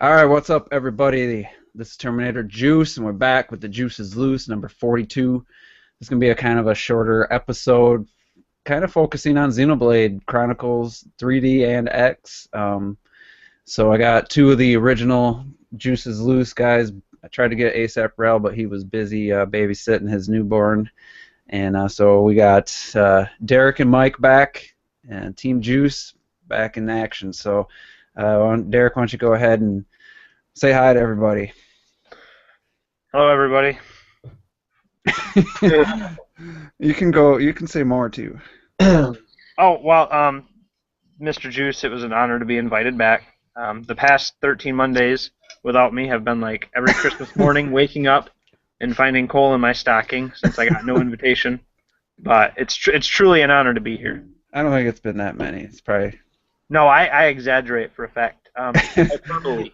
All right, what's up, everybody? This is Terminator Juice, and we're back with the Juice is Loose, number 42. This is going to be a kind of a shorter episode, kind of focusing on Xenoblade Chronicles 3D and X. So I got two of the original Juice is Loose guys. I tried to get ASAP Rel, but he was busy babysitting his newborn. And so we got Derek and Mike back, and Team Juice back in action. So Derek, why don't you go ahead and say hi to everybody? Hello, everybody. You can go. You can say more too. Oh, well, Mr. Juice, it was an honor to be invited back. The past 13 Mondays without me have been like every Christmas morning waking up and finding coal in my stocking since I got no invitation. But it's truly an honor to be here. I don't think it's been that many. It's probably. No, I exaggerate for effect. Hyperbole.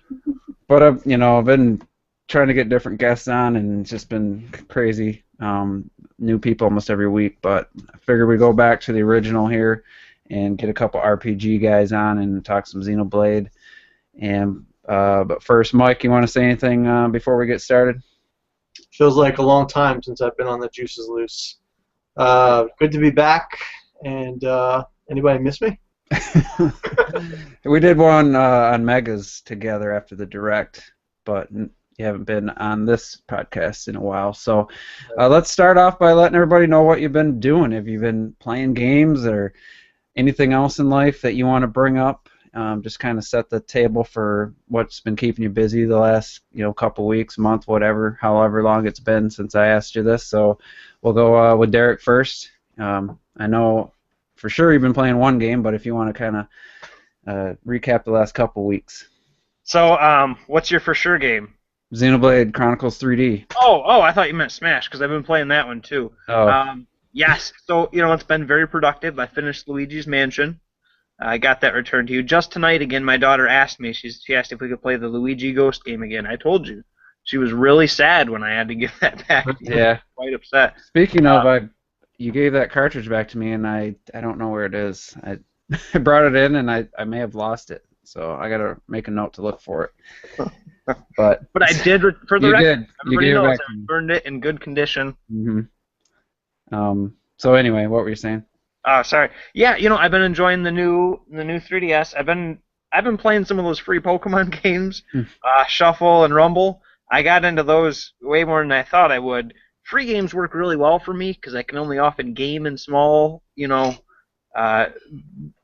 But I've been trying to get different guests on, and it's just been crazy. New people almost every week, but I figured we go back to the original here and get a couple RPG guys on and talk some Xenoblade. And but first, Mike, you want to say anything before we get started? Feels like a long time since I've been on the Juices Loose. Good to be back. And anybody miss me? We did one on Megas together after the Direct, but you haven't been on this podcast in a while. So let's start off by letting everybody know what you've been doing. Have you been playing games or anything else in life that you want to bring up? Just kind of set the table for what's been keeping you busy the last couple weeks, month, whatever, however long it's been since I asked you this. So we'll go with Derek first. I know for sure you've been playing one game, but if you want to kind of recap the last couple weeks. So, what's your for sure game? Xenoblade Chronicles 3D. Oh, I thought you meant Smash, because I've been playing that one too. Oh. Yes, so, it's been very productive. I finished Luigi's Mansion. I got that returned to you. Just tonight, again, my daughter asked me, she asked if we could play the Luigi Ghost game again. I told you. She was really sad when I had to give that back. Yeah. Quite upset. Speaking of, you gave that cartridge back to me, and I don't know where it is. I brought it in, and I may have lost it. So I got to make a note to look for it. But I did, for the record, everybody knows I returned it in good condition. Mm-hmm. So anyway, what were you saying? Sorry. Yeah, I've been enjoying the new 3DS. I've been playing some of those free Pokemon games, Shuffle and Rumble. I got into those way more than I thought I would. Free games work really well for me because I can only often game in small,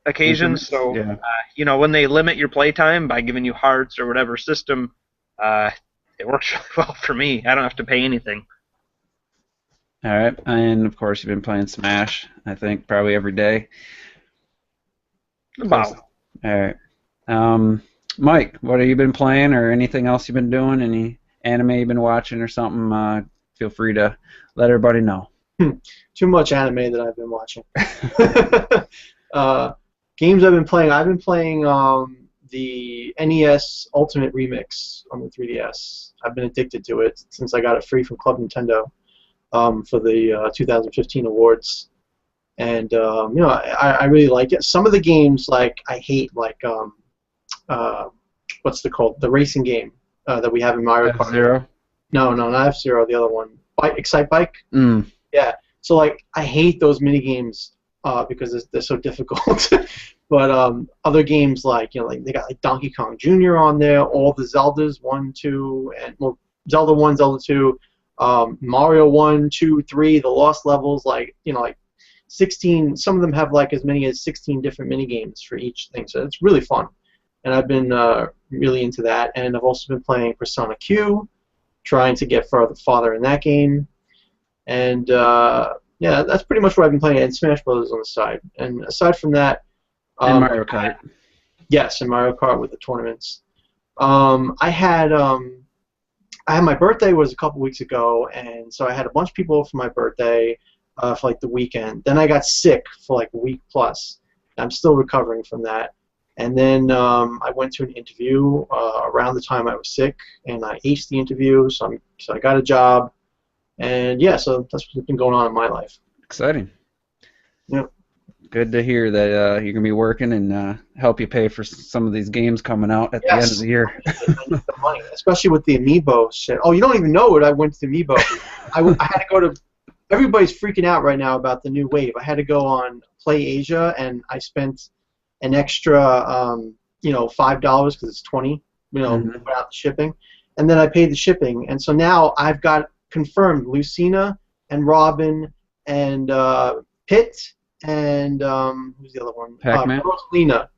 occasions. So, yeah. When they limit your playtime by giving you hearts or whatever system, it works really well for me. I don't have to pay anything. All right, and of course you've been playing Smash. I think probably every day. About. All right, Mike, what have you been playing, or anything else you've been doing? Any anime you've been watching or something? Feel free to let everybody know. Too much anime that I've been watching. Games I've been playing. I've been playing the NES Ultimate Remix on the 3DS. I've been addicted to it since I got it free from Club Nintendo for the 2015 awards. And I really like it. Some of the games like I hate, like what's it called? The racing game that we have in Mario Kart. F-Zero? No, not F-Zero. The other one, Excite Bike. Mm. Yeah. So like I hate those mini games because they're so difficult. But other games like like they got like Donkey Kong Jr. on there, all the Zeldas 1, 2, and Zelda 1, Zelda 2, Mario 1, 2, 3, the Lost Levels, like 16. Some of them have like as many as 16 different mini games for each thing. So it's really fun, and I've been really into that. And I've also been playing Persona Q, trying to get farther in that game. And yeah, that's pretty much what I've been playing. And Smash Brothers on the side. And aside from that, and Mario Kart. Yes, and Mario Kart with the tournaments. I had my birthday was a couple weeks ago, and so I had a bunch of people over for my birthday for like the weekend. Then I got sick for like a week plus. I'm still recovering from that. And then I went to an interview around the time I was sick, and I aced the interview, so I got a job. And yeah, so that's what's been going on in my life. Exciting. Yeah. Good to hear that you're gonna be working and help you pay for some of these games coming out at the end of the year. I need the money, especially with the Amiibo shit. Oh, you don't even know it. I went to Amiibo. I had to go to. Everybody's freaking out right now about the new wave. I had to go on Play Asia, and I spent an extra, $5 because it's 20, without shipping, and then I paid the shipping, and so now I've got confirmed Lucina and Robin and Pitt. And who's the other one? Pac-Man? Rosalina.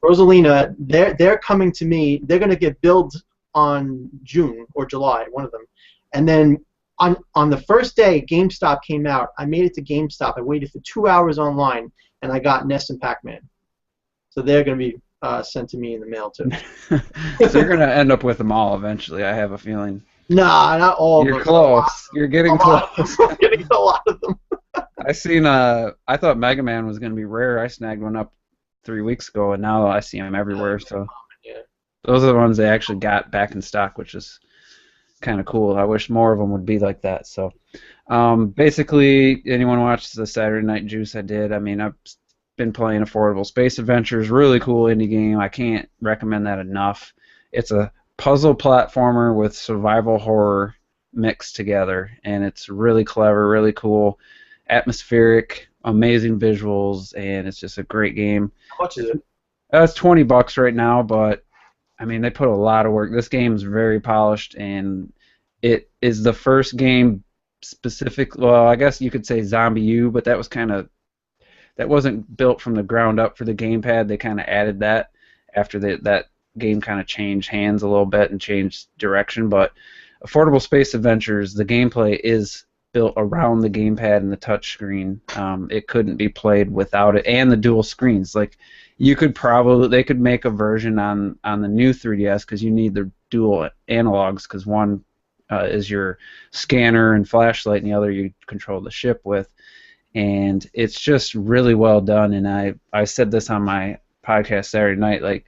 Rosalina, they're coming to me. They're going to get billed on June or July, one of them. And then on the first day GameStop came out, I made it to GameStop. I waited for 2 hours online, and I got Ness and Pac-Man. So they're going to be sent to me in the mail, too. So you're going to end up with them all eventually, I have a feeling. Nah, not all of them. You're close. You're getting close. I'm getting a lot of them. I thought Mega Man was going to be rare. I snagged one up 3 weeks ago, and now I see them everywhere. So those are the ones they actually got back in stock, which is kind of cool. I wish more of them would be like that. So basically, anyone watches the Saturday Night Juice? I did. I mean, I've been playing Affordable Space Adventures. Really cool indie game. I can't recommend that enough. It's a puzzle platformer with survival horror mixed together, and it's really clever, really cool. Atmospheric, amazing visuals, and it's just a great game. How much is it? It's $20 right now, but I mean they put a lot of work. This game is very polished, and it is the first game specific. Well, I guess you could say Zombie U, but that wasn't built from the ground up for the gamepad. They kind of added that after that game kind of changed hands a little bit and changed direction. But Affordable Space Adventures, the gameplay is built around the gamepad and the touchscreen. It couldn't be played without it, and the dual screens. Like they could make a version on the new 3DS because you need the dual analogs because one is your scanner and flashlight, and the other you control the ship with. And it's just really well done. And I said this on my podcast Saturday night. Like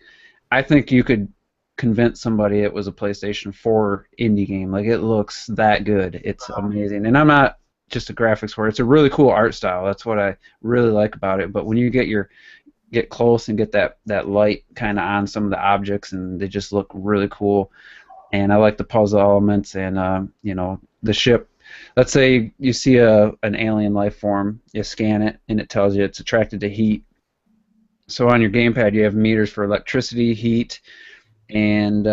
I think you could convince somebody it was a PlayStation 4 indie game. Like it looks that good. It's amazing. And I'm not just a graphics whore. It's a really cool art style. That's what I really like about it. But when you get close and get that light kind of on some of the objects, and they just look really cool. And I like the puzzle elements and the ship. Let's say you see an alien life form, you scan it, and it tells you it's attracted to heat. So on your gamepad, you have meters for electricity, heat, and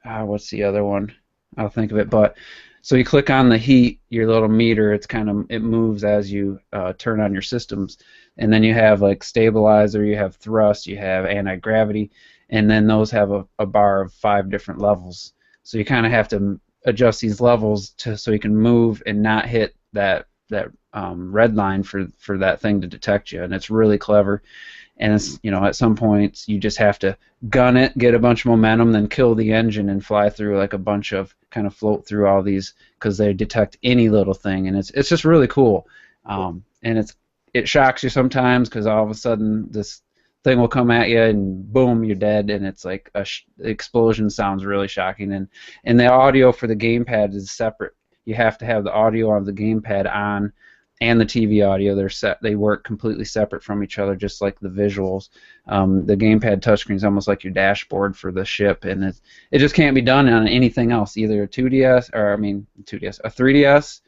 what's the other one? I'll think of it. But so you click on the heat, your little meter. It moves as you turn on your systems, and then you have like stabilizer, you have thrust, you have anti-gravity, and then those have a bar of 5 different levels. So you kind of have to adjust these levels so you can move and not hit that red line for that thing to detect you, and it's really clever. And it's, at some points you just have to gun it, get a bunch of momentum, then kill the engine and fly through like a bunch of kind of float through all these because they detect any little thing, and it's just really cool. And it shocks you sometimes because all of a sudden this thing will come at you and boom, you're dead, and it's like the explosion sounds really shocking. And the audio for the gamepad is separate. You have to have the audio of the gamepad on and the TV audio. They work completely separate from each other, just like the visuals. The gamepad touchscreen is almost like your dashboard for the ship, and it just can't be done on anything else, either a 2DS or a 3DS,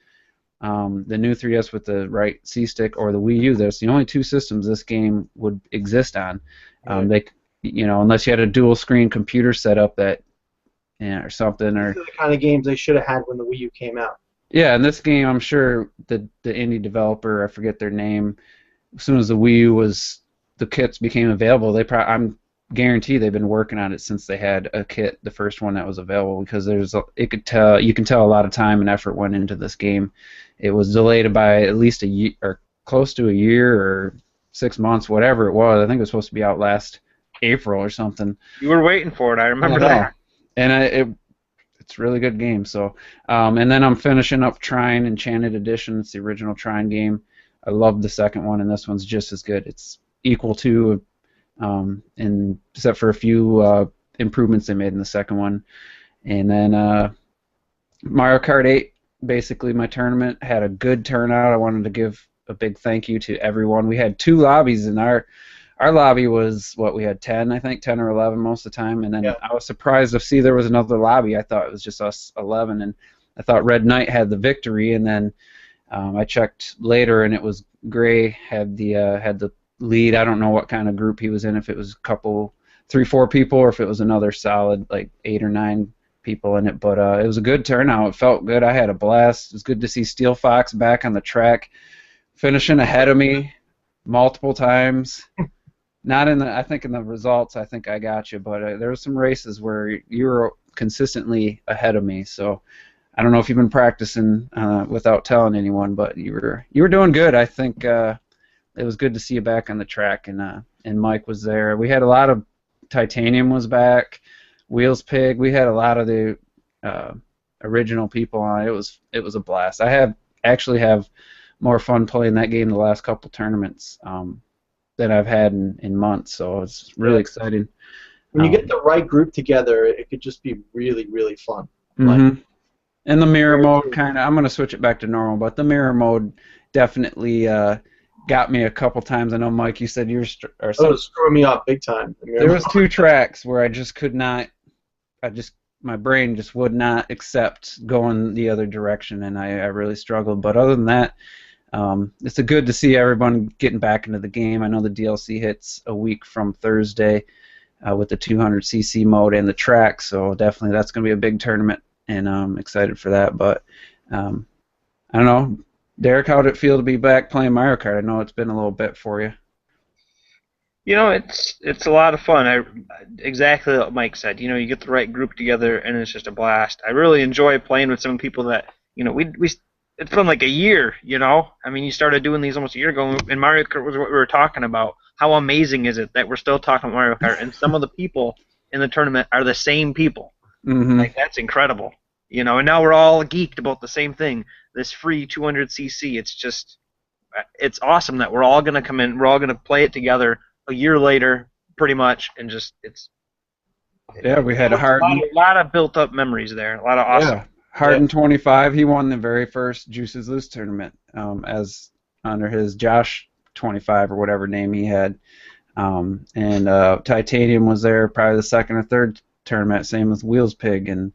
the new 3DS with the right C-stick, or the Wii U. There's the only 2 systems this game would exist on. Unless you had a dual screen computer set up or something. Or these are the kind of games they should have had when the Wii U came out. Yeah, in this game, I'm sure the indie developer, I forget their name, as soon as the Wii U the kits became available, I'm guarantee they've been working on it since they had a kit, the first one that was available, because you can tell a lot of time and effort went into this game. It was delayed by at least a year, or close to a year, or 6 months, whatever it was. I think it was supposed to be out last April or something. You were waiting for it, I remember that. And it's a really good game. So, and then I'm finishing up Trine Enchanted Edition. It's the original Trine game. I love the second one, and this one's just as good. It's equal to, and except for a few improvements they made in the second one. And then Mario Kart 8, basically my tournament, had a good turnout. I wanted to give a big thank you to everyone. We had 2 lobbies, and our lobby was, what, we had 10, I think, 10 or 11 most of the time, and then I was surprised to see there was another lobby. I thought it was just us 11, and I thought Red Knight had the victory, and then I checked later, and it was Gray had the lead. I don't know what kind of group he was in, if it was a couple, 3-4 people, or if it was another solid, like 8 or 9 people in it, but it was a good turnout. It felt good. I had a blast. It was good to see Steel Fox back on the track, finishing ahead of me multiple times. Not in the, I think in the results, I think I got you, but there were some races where you were consistently ahead of me. So I don't know if you've been practicing without telling anyone, but you were doing good. I think it was good to see you back on the track, and Mike was there. We had a lot of Titanium was back, Wheels Pig. We had a lot of the original people on. It was a blast. I actually have more fun playing that game the last couple tournaments than I've had in months, so it's really exciting. When you get the right group together, it could just be really, really fun. Mm-hmm. And the mirror mode kind of, I'm going to switch it back to normal, but the mirror mode definitely got me a couple times. I know, Mike, you said you were... It was screwing me up big time. There was 2 tracks where I just could not... my brain just would not accept going the other direction, and I really struggled. But other than that, it's good to see everyone getting back into the game. I know the DLC hits a week from Thursday with the 200cc mode and the track, so definitely that's going to be a big tournament, and I'm excited for that. But I don't know, Derek, how did it feel to be back playing Mario Kart? I know it's been a little bit for you. You know, it's a lot of fun. Exactly what Mike said. You know, you get the right group together, and it's just a blast. I really enjoy playing with some people that, you know, it's been like a year, you know? I mean, you started doing these almost a year ago, and Mario Kart was what we were talking about. How amazing is it that we're still talking about Mario Kart, and some of the people in the tournament are the same people. Mm-hmm. Like, that's incredible. You know, and now we're all geeked about the same thing, this free 200cc. It's awesome that we're all going to come in, we're all going to play it together a year later, pretty much, and just, we had a lot of built-up memories there, a lot of awesome. Yeah. Harden 25, he won the very first Juices Loose tournament as under his Josh 25 or whatever name he had. And Titanium was there probably the second or third tournament, same with Wheels Pig. And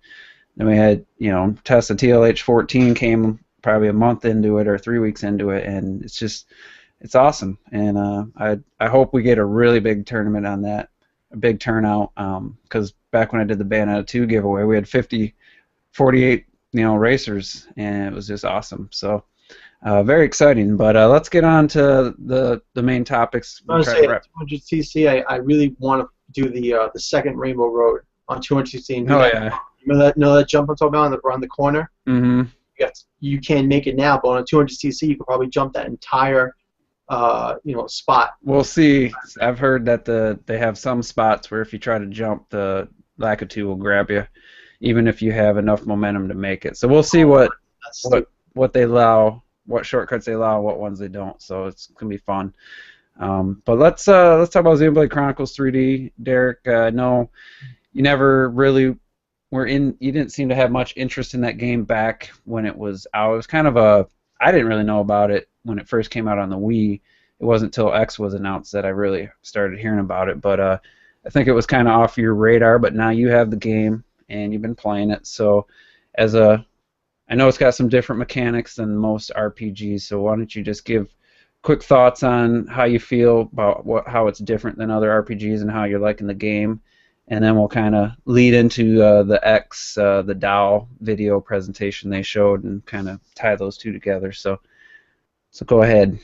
then we had, you know, Tessa TLH 14 came probably a month into it or 3 weeks into it, and it's awesome. And I hope we get a really big tournament on that, a big turnout, because back when I did the Bayonetta 2 giveaway, we had 48, you know, racers, and it was just awesome. So very exciting. But let's get on to the main topics. I was say 200cc. I really want to do the second Rainbow Road on 200cc. And do that. Yeah. Know that jump I'm talking about around the corner? Mm-hmm. You can't make it now, but on a 200cc, you could probably jump that entire spot. We'll see. I've heard that they have some spots where if you try to jump, the Lakitu will grab you, even if you have enough momentum to make it. So we'll see what they allow, what shortcuts they allow, what ones they don't. So it's gonna be fun. But let's talk about Xenoblade Chronicles 3D. Derek, no, you never really you didn't seem to have much interest in that game back when it was out. It was kind of I didn't really know about it when it first came out on the Wii. It wasn't until X was announced that I really started hearing about it. But I think it was kind of off your radar. But now you have the game and you've been playing it. So I know it's got some different mechanics than most RPGs. So why don't you just give quick thoughts on how you feel about how it's different than other RPGs and how you're liking the game, and then we'll kind of lead into the X, the DAO video presentation they showed, and kind of tie those two together. So go ahead.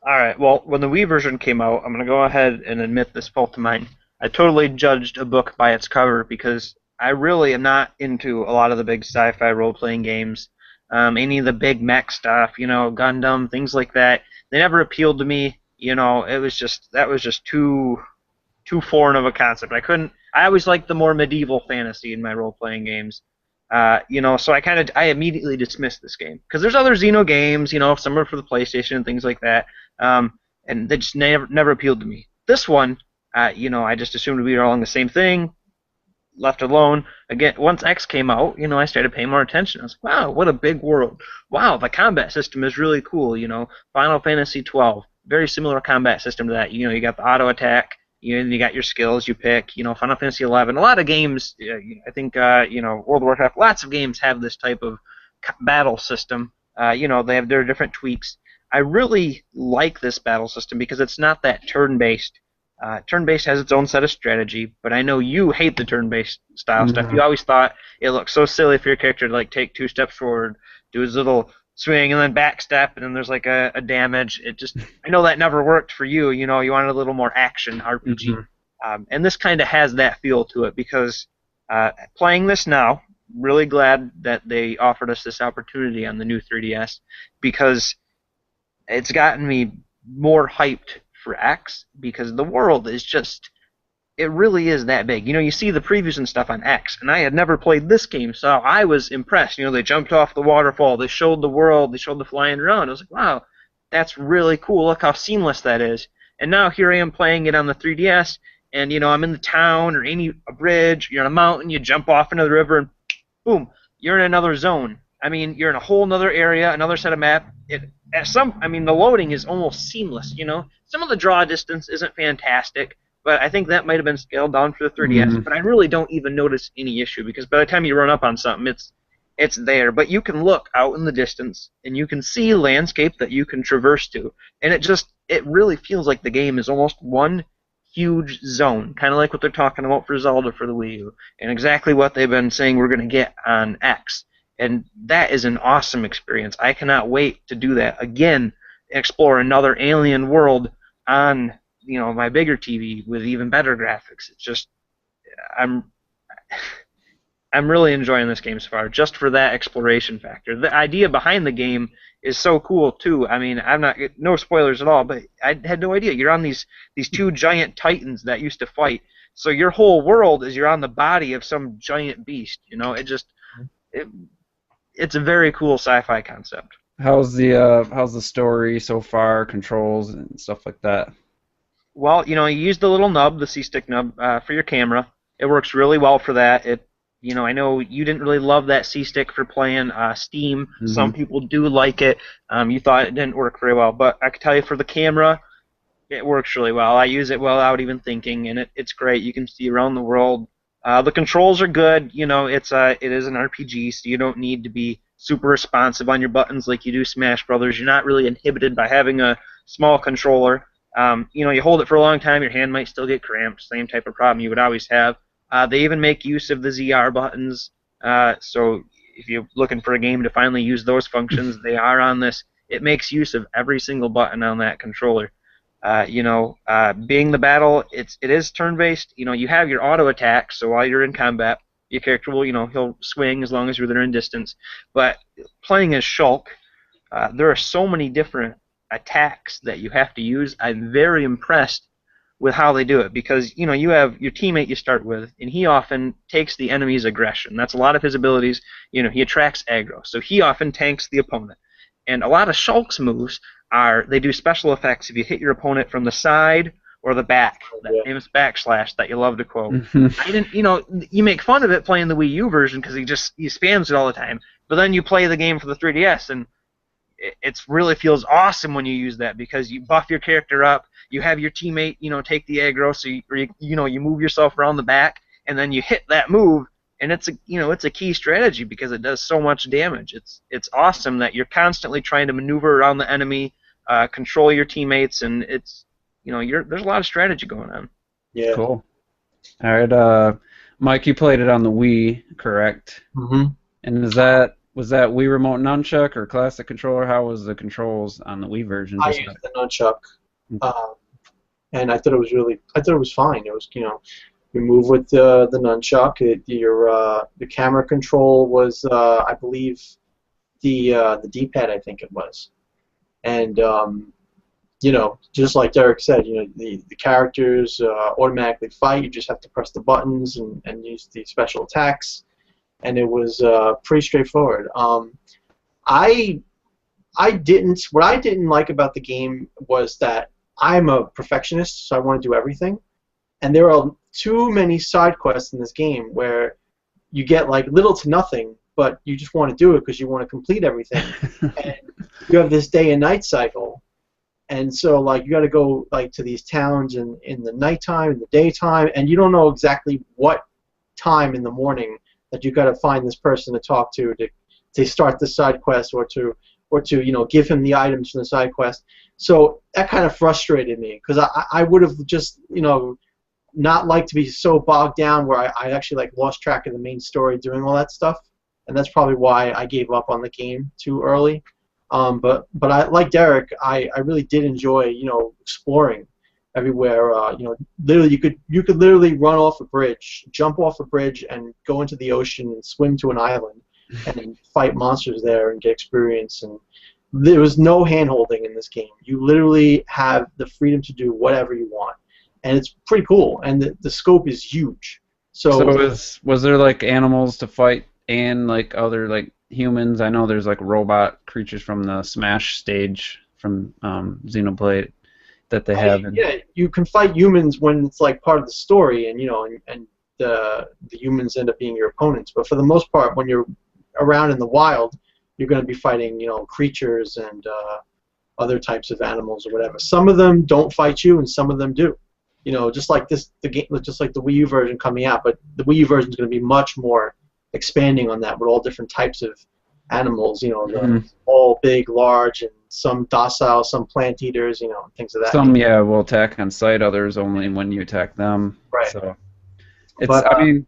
All right. Well, when the Wii version came out, I'm going to go ahead and admit this fault of mine. I totally judged a book by its cover because I really am not into a lot of the big sci-fi role-playing games. Any of the big mech stuff, you know, Gundam, things like that. They never appealed to me. You know, that was just too foreign of a concept. I always liked the more medieval fantasy in my role-playing games. So I immediately dismissed this game because there's other Xeno games, you know, some are for the PlayStation and things like that, and they just never appealed to me. This one, I just assumed we were all on the same thing. left alone. Again, once X came out, I started paying more attention. I was like, wow, what a big world. Wow, the combat system is really cool. Final Fantasy 12, very similar combat system to that. You got the auto attack. You got your skills you pick. Final Fantasy 11. A lot of games, I think, World of Warcraft. Lots of games have this type of battle system. They have their different tweaks. I really like this battle system because it's not that turn-based. Turn-based has its own set of strategy, but I know you hate the turn-based style stuff. You always thought it looked so silly for your character to like take 2 steps forward, do his little swing, and then back step, and then there's like a damage. I know that never worked for you. You wanted a little more action RPG, and this kind of has that feel to it because playing this now, really glad that they offered us this opportunity on the new 3DS because it's gotten me more hyped for X because the world is just, it really is that big. You see the previews and stuff on X, and I had never played this game, so I was impressed. They jumped off the waterfall, they showed the world, they showed the flying around. I was like, wow, that's really cool. Look how seamless that is. And now here I am playing it on the 3DS, and I'm in the town or a bridge, you're on a mountain, you jump off into the river, and boom, you're in another zone. I mean, you're in a whole other area, another set of map. The loading is almost seamless. Some of the draw distance isn't fantastic, but I think that might have been scaled down for the 3DS. But I really don't even notice any issue because by the time you run up on something, it's there. But you can look out in the distance and you can see landscape that you can traverse to, and it really feels like the game is almost one huge zone, kind of like what they're talking about for Zelda for the Wii U, and exactly what they've been saying we're going to get on X. And that is an awesome experience. I cannot wait to do that again, explore another alien world on my bigger TV with even better graphics. It's just, I'm really enjoying this game so far, just for that exploration factor. The idea behind the game is so cool too. I mean, no spoilers at all, but I had no idea. You're on these 2 giant titans that used to fight. So your whole world is you're on the body of some giant beast. It's a very cool sci-fi concept. How's the story so far, controls and stuff like that? Well, you use the little nub, the C-stick nub, for your camera. It works really well for that. I know you didn't really love that C-stick for playing Steam. Some people do like it. You thought it didn't work very well, but I can tell you for the camera, it works really well. I use it without even thinking, and it's great. You can see around the world. The controls are good. It is an RPG, so you don't need to be super responsive on your buttons like you do Smash Brothers. You're not really inhibited by having a small controller. You hold it for a long time, your hand might still get cramped. Same type of problem you would always have. They even make use of the ZR buttons. So if you're looking for a game to finally use those functions, they are on this. It makes use of every single button on that controller. Being the battle, it is turn-based. You have your auto attack, so while you're in combat, your character will, he'll swing as long as you're there in distance. But playing as Shulk, there are so many different attacks that you have to use. I'm very impressed with how they do it because, you have your teammate you start with, and he often takes the enemy's aggression. That's a lot of his abilities. He attracts aggro, so he often tanks the opponent. And a lot of Shulk's moves they do special effects if you hit your opponent from the side or the back, that famous backslash that you love to quote. I didn't, you make fun of it playing the Wii U version because he spams it all the time, but then you play the game for the 3DS and it really feels awesome when you use that because you buff your character up, you have your teammate, take the aggro, so you move yourself around the back, and then you hit that move, and it's a key strategy because it does so much damage. It's awesome that you're constantly trying to maneuver around the enemy, control your teammates, and there's a lot of strategy going on. Yeah. Cool. All right, Mike, you played it on the Wii, correct? Mm-hmm. And was that Wii Remote Nunchuck or Classic Controller? How was the controls on the Wii version? I used the Nunchuck, and I thought it was fine. It was, you move with the Nunchuck. The camera control was, I believe, the D-pad. I think it was, and just like Derek said, the characters automatically fight. You just have to press the buttons and use the special attacks. And it was pretty straightforward. What I didn't like about the game was that I'm a perfectionist, so I want to do everything. And there are too many side quests in this game where you get like little to nothing, but you just want to do it because you want to complete everything. And you have this day and night cycle, and so like you got to go like to these towns in the nighttime, in the daytime, and you don't know exactly what time in the morning that you got to find this person to talk to start the side quest or to give him the items from the side quest. So that kind of frustrated me because I would have just not liked to be so bogged down where I actually like lost track of the main story doing all that stuff, and that's probably why I gave up on the game too early. But I, like Derek, I really did enjoy exploring everywhere. Literally you could literally run off a bridge, jump off a bridge, and go into the ocean and swim to an island and fight monsters there and get experience. And there was no hand-holding in this game. You literally have the freedom to do whatever you want, and it's pretty cool. And the scope is huge. So was there like animals to fight and like other like humans? I know there's like robot creatures from the Smash stage from Xenoblade that they have. Yeah, you can fight humans when it's like part of the story, and and the humans end up being your opponents. But for the most part, when you're around in the wild, you're going to be fighting creatures and other types of animals or whatever. Some of them don't fight you, and some of them do. Just like just like the Wii U version coming out, but the Wii U version is going to be much more expanding on that with all different types of animals. All big, large, and some docile, some plant eaters. Things of that. Some will attack on sight, others only when you attack them. Right. So I mean,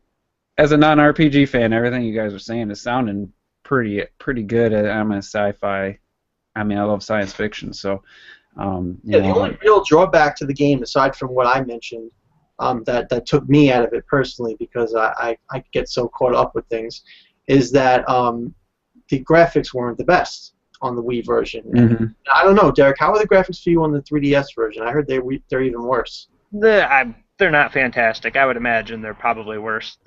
as a non-RPG fan, everything you guys are saying is sounding pretty good. I'm a sci-fi. I mean, I love science fiction, so. The only real drawback to the game, aside from what I mentioned, that took me out of it personally because I get so caught up with things, is that the graphics weren't the best on the Wii version. Mm-hmm. I don't know, Derek. How are the graphics for you on the 3DS version? I heard they're even worse. They're not fantastic. I would imagine they're probably worse.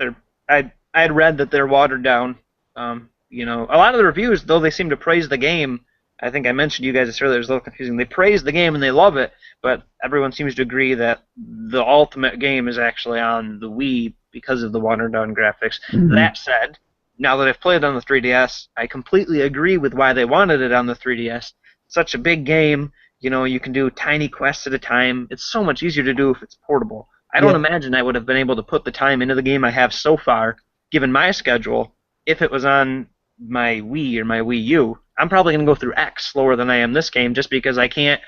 I had read that they're watered down. A lot of the reviews, though they seem to praise the game. I think I mentioned to you guys this earlier. It was a little confusing. They praise the game and they love it, but everyone seems to agree that the ultimate game is actually on the Wii because of the watered-down graphics. Mm-hmm. That said, now that I've played it on the 3DS, I completely agree with why they wanted it on the 3DS. Such a big game. You can do tiny quests at a time. It's so much easier to do if it's portable. I don't imagine I would have been able to put the time into the game I have so far, given my schedule, if it was on my Wii or my Wii U. I'm probably going to go through X slower than I am this game just because I can't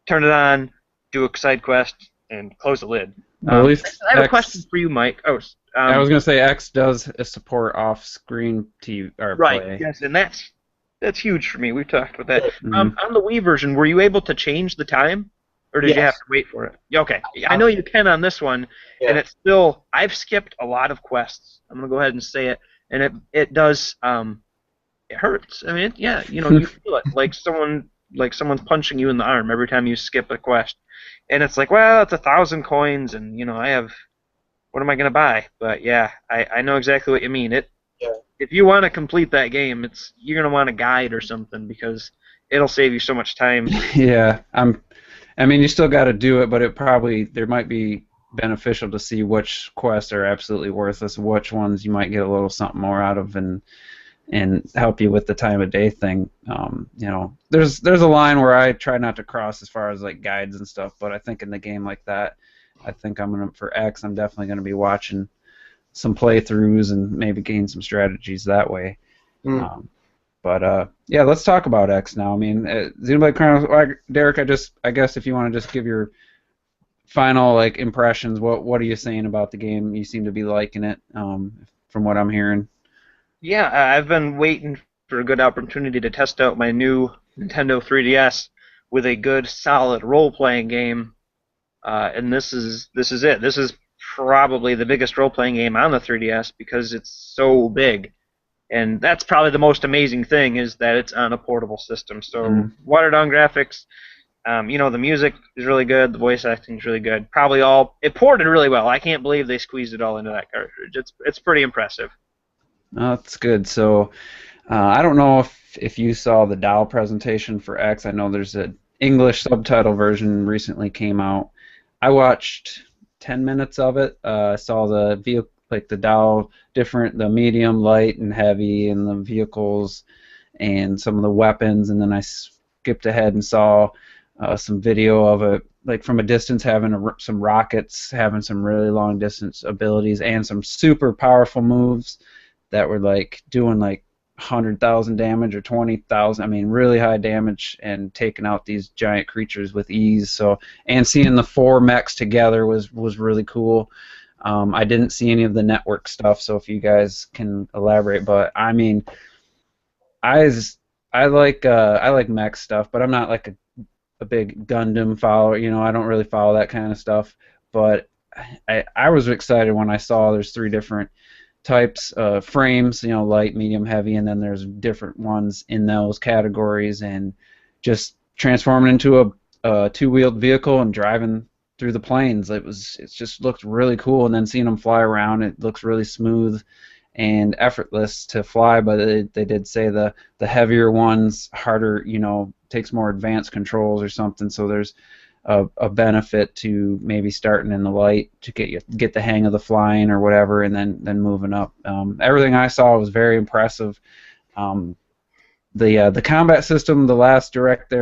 turn it on, do a side quest, and close the lid. At least I have a question for you, Mike. I was going to say X does support off-screen TV or right, play. yes, and that's huge for me. We've talked about that. Mm-hmm. On the Wii version, were you able to change the time, or did you have to wait for it? Okay, I know you can on this one, and it's still. I've skipped a lot of quests. I'm going to go ahead and say it, and it does. It hurts. I mean, you feel it like someone's punching you in the arm every time you skip a quest, and it's like, well, it's 1,000 coins, and I have. What am I going to buy? But yeah, I know exactly what you mean. If you want to complete that game, you're going to want a guide or something because it'll save you so much time. Yeah, I mean, you still got to do it, but there might be beneficial to see which quests are absolutely worthless, which ones you might get a little something more out of, and help you with the time of day thing. There's a line where I try not to cross as far as like guides and stuff, but I think in the game like that, I think for X, I'm definitely going to be watching some playthroughs and maybe gain some strategies that way. Let's talk about X now. I mean, Xenoblade Chronicles. Derek, I guess if you want to just give your final like impressions, what are you saying about the game? You seem to be liking it, from what I'm hearing. Yeah, I've been waiting for a good opportunity to test out my new Nintendo 3DS with a good, solid role-playing game, and this is it. This is probably the biggest role-playing game on the 3DS because it's so big, and that's probably the most amazing thing is that it's on a portable system. So watered-down graphics, the music is really good, the voice acting is really good. It ported really well. I can't believe they squeezed it all into that cartridge. It's pretty impressive. That's good. So, I don't know if you saw the DAO presentation for X. I know there's an English subtitle version recently came out. I watched 10 minutes of it. I saw the vehicle, like the Dow, the medium, light, and heavy, and the vehicles, and some of the weapons, and then I skipped ahead and saw some video of it, like from a distance, having some rockets, having some really long distance abilities, and some super powerful moves that were like doing like 100,000 damage or 20,000. I mean, really high damage and taking out these giant creatures with ease. So, and seeing the 4 mechs together was really cool. I didn't see any of the network stuff, so if you guys can elaborate, but I mean, I like mech stuff, but I'm not like a big Gundam follower. You know, I don't really follow that kind of stuff. But I was excited when I saw there's 3 different types of frames. You know, light, medium, heavy, and then there's different ones in those categories. And just transforming into a 2-wheeled vehicle and driving through the plains, it just looked really cool. And then seeing them fly around, it looks really smooth and effortless to fly, but they did say the heavier ones harder, you know, takes more advanced controls or something, so there's a benefit to maybe starting in the light to get the hang of the flying or whatever, and then moving up. Everything I saw was very impressive. The combat system, the last direct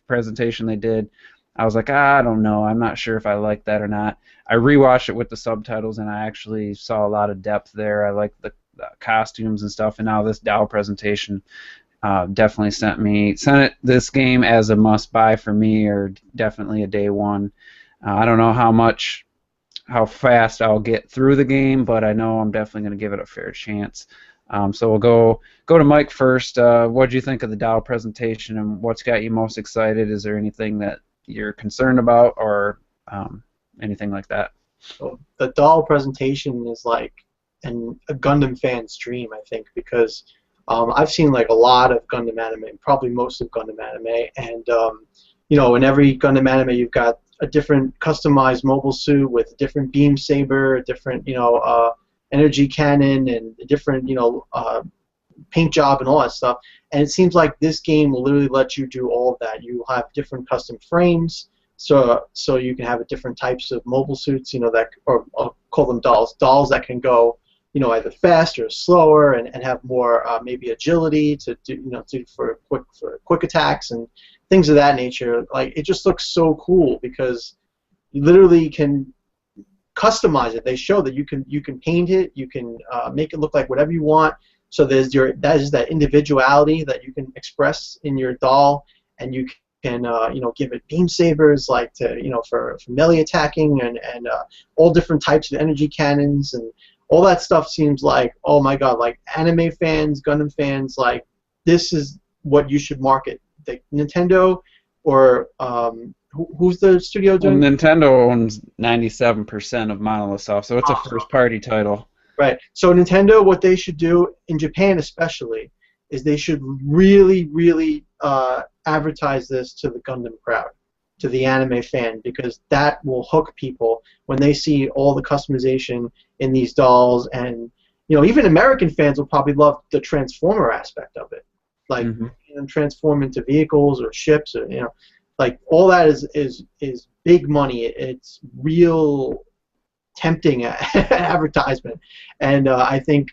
presentation they did, I was like, I don't know, I'm not sure if I like that or not. I rewatched it with the subtitles, and I actually saw a lot of depth there. I liked the costumes and stuff, and now this Dow presentation definitely sent this game as a must-buy for me, or definitely a day one. I don't know how fast I'll get through the game, but I know I'm definitely going to give it a fair chance. So we'll go to Mike first. What did you think of the Dow presentation, and what's got you most excited? Is there anything that you're concerned about, or anything like that? So the Doll presentation is like a Gundam fan's dream, I think, because I've seen like a lot of Gundam anime, probably most of Gundam anime, and you know, in every Gundam anime you've got a different customized mobile suit with a different beam saber, a different, you know, energy cannon, and a different, you know, paint job and all that stuff. And it seems like this game will literally let you do all of that. You have different custom frames, so you can have different types of mobile suits, you know, that, or I'll call them dolls that can go, you know, either faster or slower, and have more maybe agility to do, you know, for quick attacks and things of that nature. Like, it just looks so cool because you literally can customize it. They show that you can paint it, you can make it look like whatever you want. So there's that individuality that you can express in your doll, and you can you know, give it beam sabers, like, to, you know, for melee attacking, and all different types of energy cannons, and all that stuff seems like, oh my god, like anime fans, Gundam fans, like, this is what you should market. Like Nintendo, or who's the studio doing? Well, Nintendo owns 97% of Monolith Soft, so it's a first-party title. Right. So Nintendo, what they should do, in Japan especially, is they should really, really advertise this to the Gundam crowd, to the anime fan, because that will hook people when they see all the customization in these dolls. And, you know, even American fans will probably love the Transformer aspect of it, like, you know, transform into vehicles or ships, or, you know, like, all that is big money. It's real tempting advertisement, and I think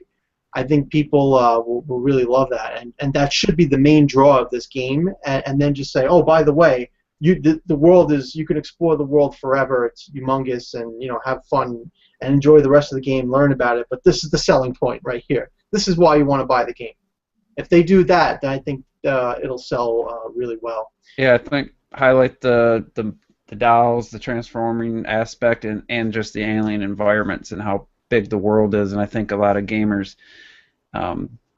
people will really love that, and that should be the main draw of this game. And then just say, oh, by the way, the world is, you can explore the world forever. It's humongous, and, you know, have fun and enjoy the rest of the game, learn about it. But this is the selling point right here. This is why you want to buy the game. If they do that, then I think it'll sell really well. Yeah, I think highlight the dolls, the transforming aspect, and just the alien environments and how big the world is. And I think a lot of gamers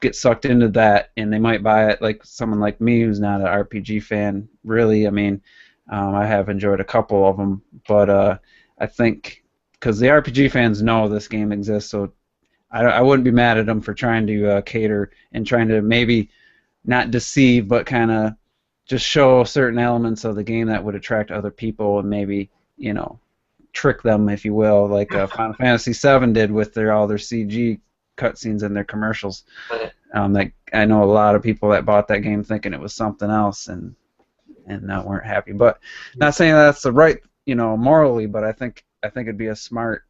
get sucked into that, and they might buy it. Like someone like me who's not an RPG fan, really. I mean, I have enjoyed a couple of them, but I think because the RPG fans know this game exists, so I wouldn't be mad at them for trying to cater and trying to maybe not deceive, but kind of just show certain elements of the game that would attract other people and maybe, you know, trick them, if you will, like Final Fantasy VII did with all their CG cutscenes and their commercials. Like, I know a lot of people that bought that game thinking it was something else and weren't happy. But not saying that's the right, you know, morally, but I think I think it'd be a smart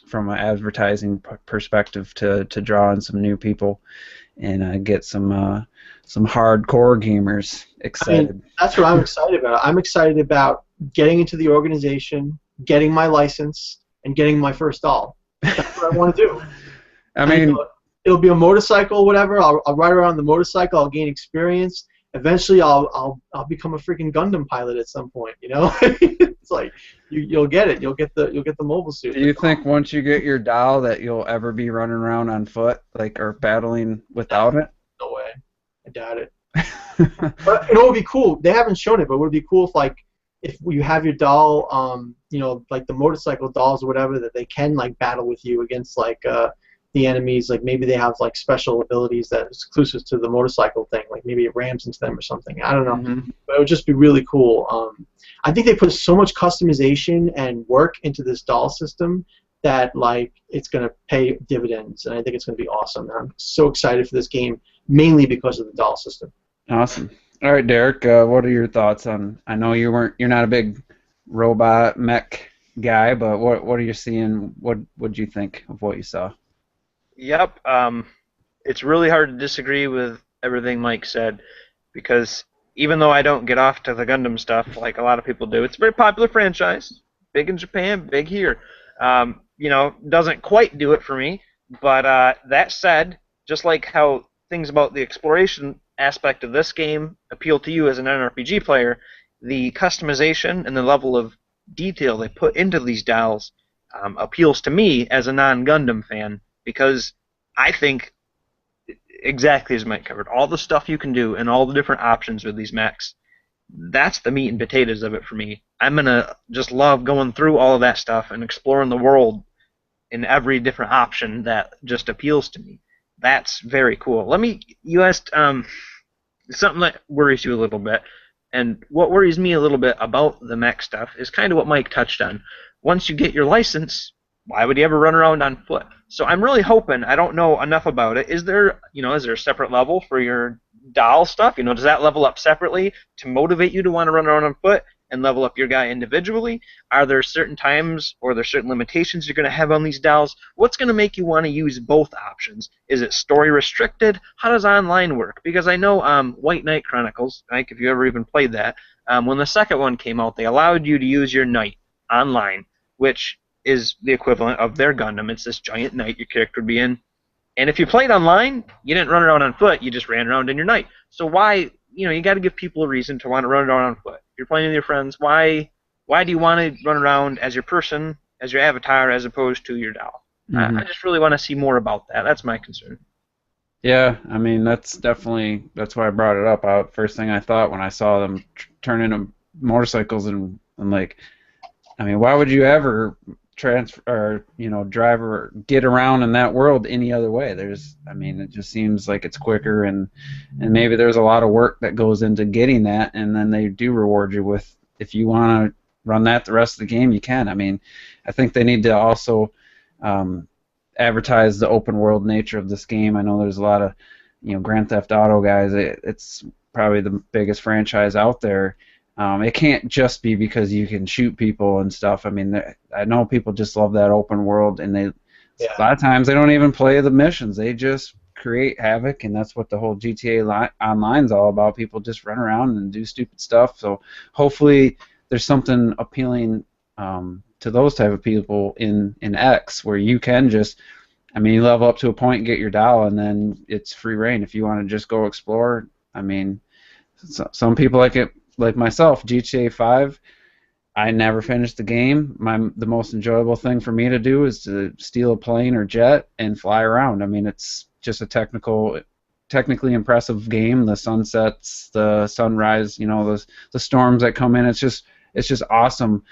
from an advertising perspective to draw in some new people and get some hardcore gamers excited. I mean, that's what I'm excited about. I'm excited about getting into the organization, getting my license, and getting my first doll. That's what I want to do. I mean, it'll be a motorcycle, whatever. I'll ride around the motorcycle. I'll gain experience. Eventually, I'll become a freaking Gundam pilot at some point. You know, it's like you'll get it. You'll get the mobile suit. Do you think once you get your doll that you'll ever be running around on foot, like, or battling without it? No way. I doubt it. But it would be cool. They haven't shown it, but it would be cool if you have your doll, you know, like the motorcycle dolls or whatever, that they can like battle with you against like the enemies. Like maybe they have like special abilities that are exclusive to the motorcycle thing. Like maybe it rams into them or something. I don't know. Mm-hmm. But it would just be really cool. I think they put so much customization and work into this doll system that like it's gonna pay dividends, and I think it's gonna be awesome. And I'm so excited for this game, mainly because of the doll system. Awesome. All right, Derek. What are your thoughts on? I know you're not a big robot mech guy, but what are you seeing? What do you think of what you saw? Yep. It's really hard to disagree with everything Mike said, because even though I don't get off to the Gundam stuff like a lot of people do, it's a very popular franchise. Big in Japan, big here. You know, doesn't quite do it for me. But that said, just like how things about the exploration aspect of this game appeal to you as an NRPG player, the customization and the level of detail they put into these dolls appeals to me as a non-Gundam fan, because I think, exactly as Mike covered, all the stuff you can do and all the different options with these mechs, that's the meat and potatoes of it for me. I'm going to just love going through all of that stuff and exploring the world in every different option that just appeals to me. That's very cool. You asked something that worries you a little bit, and what worries me a little bit about the mech stuff is kind of what Mike touched on. Once you get your license, why would you ever run around on foot? So I'm really hoping, I don't know enough about it, is there a separate level for your doll stuff? Does that level up separately to motivate you to want to run around on foot and level up your guy individually? Are there certain times or are there certain limitations you're going to have on these dolls? What's going to make you want to use both options? Is it story restricted? How does online work? Because I know White Knight Chronicles, Mike, if you ever even played that, when the second one came out, they allowed you to use your knight online, which is the equivalent of their Gundam. It's this giant knight your character would be in. And if you played online, you didn't run around on foot, you just ran around in your knight. So why, you got to give people a reason to want to run around on foot. If you're playing with your friends, why do you want to run around as your person, as your avatar, as opposed to your doll? Mm-hmm. I just really want to see more about that. That's my concern. Yeah, I mean, that's why I brought it up. First thing I thought when I saw them turn into motorcycles and like, I mean, why would you ever transfer or drive or get around in that world any other way? It just seems like it's quicker, and maybe there's a lot of work that goes into getting that, and then they do reward you with, if you want to run that the rest of the game, you can. I mean, I think they need to also advertise the open world nature of this game. I know there's a lot of Grand Theft Auto guys. It's probably the biggest franchise out there. It can't just be because you can shoot people and stuff. I mean, I know people just love that open world, and a lot of times they don't even play the missions. They just create havoc, and that's what the whole GTA Online's all about. People just run around and do stupid stuff. So hopefully there's something appealing to those type of people in X, where you can just, you level up to a point and get your doll, and then it's free reign. If you want to just go explore, some people like it. Like myself, GTA 5, I never finished the game. The most enjoyable thing for me to do is to steal a plane or jet and fly around. I mean, it's just a technically impressive game. The sunsets, the sunrise, the storms that come in. It's just awesome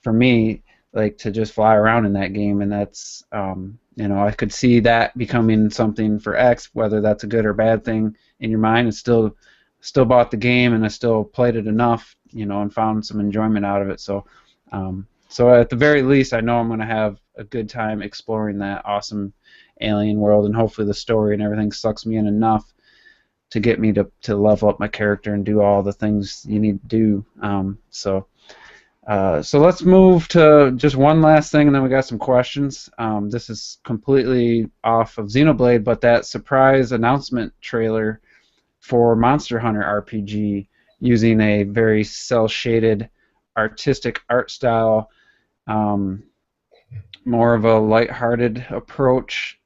for me, like, to just fly around in that game. And that's I could see that becoming something for X, whether that's a good or bad thing in your mind. It's still bought the game, and I still played it enough, and found some enjoyment out of it. So at the very least, I know I'm going to have a good time exploring that awesome alien world, and hopefully the story and everything sucks me in enough to get me to level up my character and do all the things you need to do. So let's move to just one last thing, and then we got some questions. This is completely off of Xenoblade, but that surprise announcement trailer for Monster Hunter RPG using a very cel-shaded artistic art style, more of a lighthearted approach.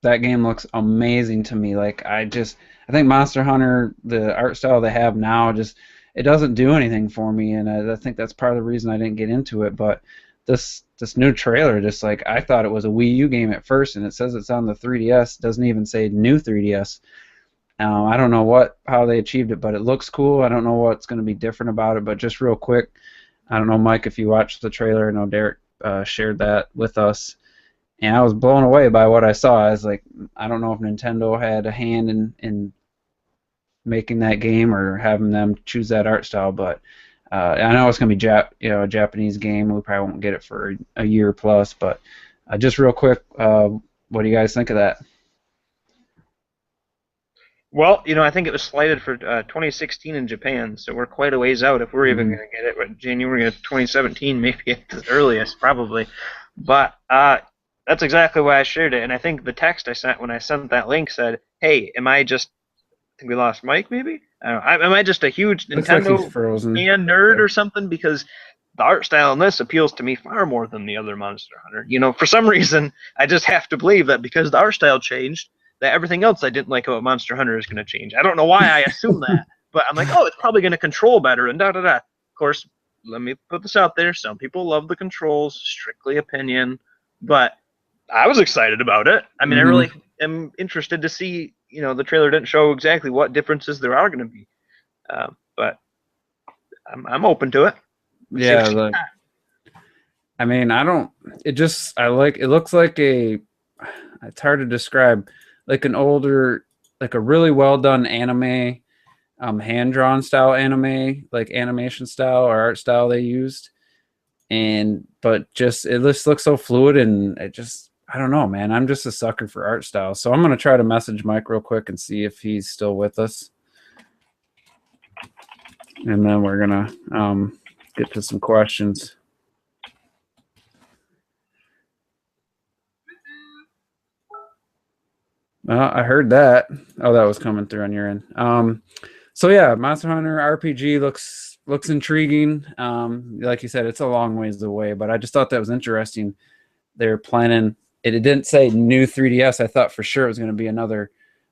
That game looks amazing to me. Like I think Monster Hunter, the art style they have now, just it doesn't do anything for me, and I think that's part of the reason I didn't get into it. But this new trailer, just like I thought it was a Wii U game at first, and it says it's on the 3DS. It doesn't even say new 3DS. I don't know how they achieved it, but it looks cool. I don't know what's going to be different about it, but just real quick, I don't know, Mike, if you watched the trailer. I know Derek shared that with us. And I was blown away by what I saw. I was like, I don't know if Nintendo had a hand in making that game or having them choose that art style, but I know it's going to be a Japanese game. We probably won't get it for a year plus, but just real quick, what do you guys think of that? Well, I think it was slated for 2016 in Japan, so we're quite a ways out if we're even going to get it. But January of 2017, maybe at the earliest, probably. But that's exactly why I shared it, and I think the text I sent when I sent that link said, "Hey, am I just?" I think we lost Mike, maybe. I don't know. Am I just a huge Nintendo fan nerd or something? Because the art style in this appeals to me far more than the other Monster Hunter. For some reason, I just have to believe that because the art style changed, that everything else I didn't like about Monster Hunter is going to change. I don't know why I assume that, but I'm like, oh, it's probably going to control better and da-da-da. Of course, let me put this out there. Some people love the controls, strictly opinion, but I was excited about it. I mean, I really am interested to see, the trailer didn't show exactly what differences there are going to be, but I'm open to it. Yeah, I mean, it looks like it's hard to describe, like an older, like a really well done anime, hand drawn style anime, like animation style or art style they used, but it just looks so fluid, and I don't know, man. I'm just a sucker for art style, so I'm gonna try to message Mike real quick and see if he's still with us, and then we're gonna get to some questions. I heard that. Oh, that was coming through on your end. So yeah, Monster Hunter RPG looks intriguing. Like you said, it's a long ways away, but I just thought that was interesting. They're planning. It didn't say new 3DS. I thought for sure it was going to be another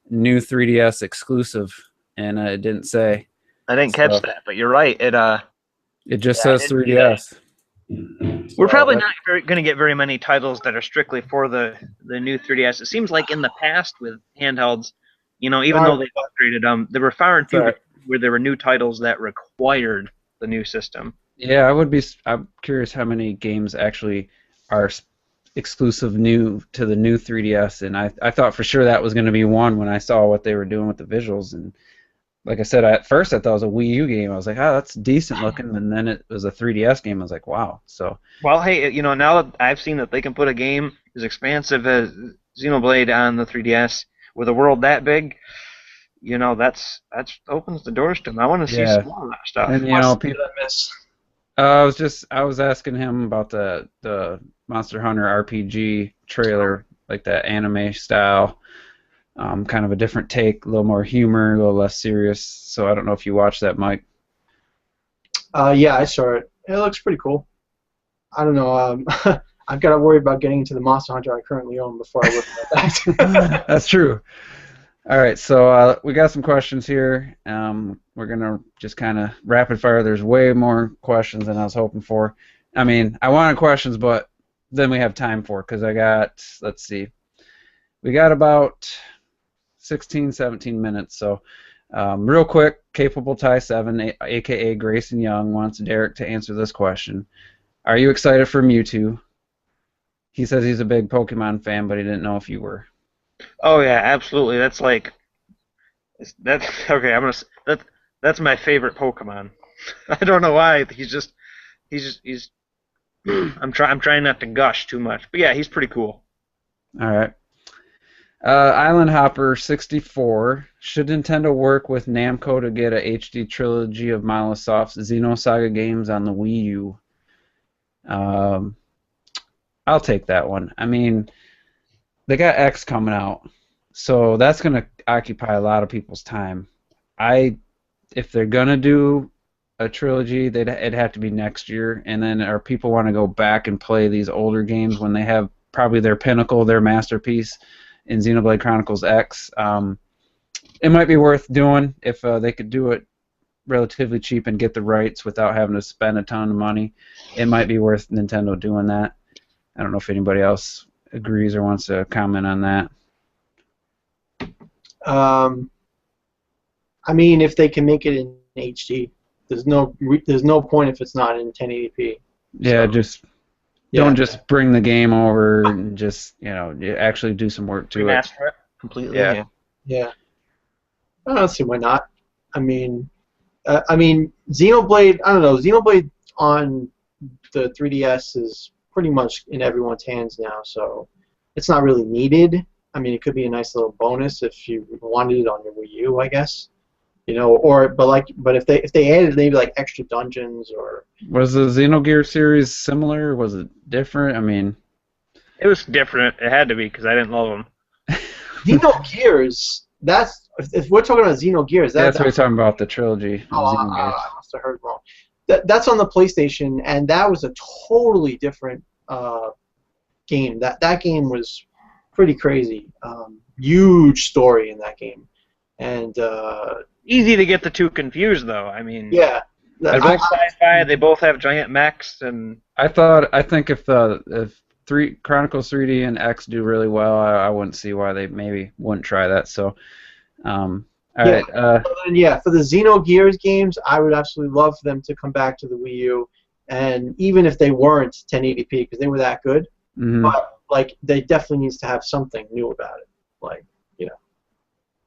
new 3DS exclusive, and it didn't say. I didn't catch that, but you're right. It just says 3DS. We're probably not going to get very many titles that are strictly for the new 3DS. It seems like in the past with handhelds, even though they've upgraded them, there were far and few where there were new titles that required the new system. Yeah, I'm curious how many games actually are exclusive new to the new 3DS, and I thought for sure that was going to be one when I saw what they were doing with the visuals. And like I said, at first I thought it was a Wii U game. I was like, oh, that's decent looking, and then it was a 3DS game. I was like, wow. So well, hey, now that I've seen that they can put a game as expansive as Xenoblade on the 3DS with a world that big, that's opens the doors to them. I want to see some more of that stuff. And people I was asking him about the Monster Hunter RPG trailer, like that anime style, kind of a different take, a little more humor, a little less serious. So I don't know if you watched that, Mike. Yeah, I saw it. It looks pretty cool. I don't know. I've got to worry about getting into the Monster Hunter I currently own before I look at that. That's true. All right, so we got some questions here. We're going to just kind of rapid fire. There's way more questions than I was hoping for. I mean, I wanted questions, but then we have time for, because let's see, we got about 16, 17 minutes. So real quick, Capable Tie 7, a.k.a. Grayson Young, wants Derek to answer this question. Are you excited for Mewtwo? He says he's a big Pokemon fan, but he didn't know if you were. Oh yeah, absolutely. That's okay. That's my favorite Pokemon. I don't know why. He's. I'm trying not to gush too much, but yeah, he's pretty cool. All right. Island Hopper 64. Should Nintendo work with Namco to get a HD trilogy of Microsoft's Xenosaga games on the Wii U? Um, I'll take that one. I mean, they got X coming out, so that's going to occupy a lot of people's time. If they're going to do a trilogy, it'd have to be next year, and then or people want to go back and play these older games when they have probably their pinnacle, their masterpiece in Xenoblade Chronicles X. It might be worth doing if they could do it relatively cheap and get the rights without having to spend a ton of money. It might be worth Nintendo doing that. I don't know if anybody else agrees or wants to comment on that. I mean, if they can make it in HD, there's no point if it's not in 1080p. Yeah, don't just bring the game over and just actually do some work to Remaster it completely. Yeah. I don't see why not. I mean, Xenoblade. I don't know. Xenoblade on the 3DS is pretty much in everyone's hands now, so it's not really needed. I mean, it could be a nice little bonus if you wanted it on your Wii U, I guess. But if they added maybe like extra dungeons or. Was the Xenogear series similar? Or was it different? I mean, it was different. It had to be because I didn't love them. Xenogears. If we're talking about Xenogears. That's what we're talking about, the trilogy. I must have heard wrong. That's on the PlayStation, and that was a totally different game. That game was pretty crazy. Huge story in that game, and. Easy to get the two confused, though. I mean, yeah, they're both sci-fi. They both have giant mechs, and I think if Chronicles 3D and X do really well, I wouldn't see why they maybe wouldn't try that. So, all right. For the Xenogears games, I would absolutely love for them to come back to the Wii U, and even if they weren't 1080p because they were that good, but like they definitely needs to have something new about it, like.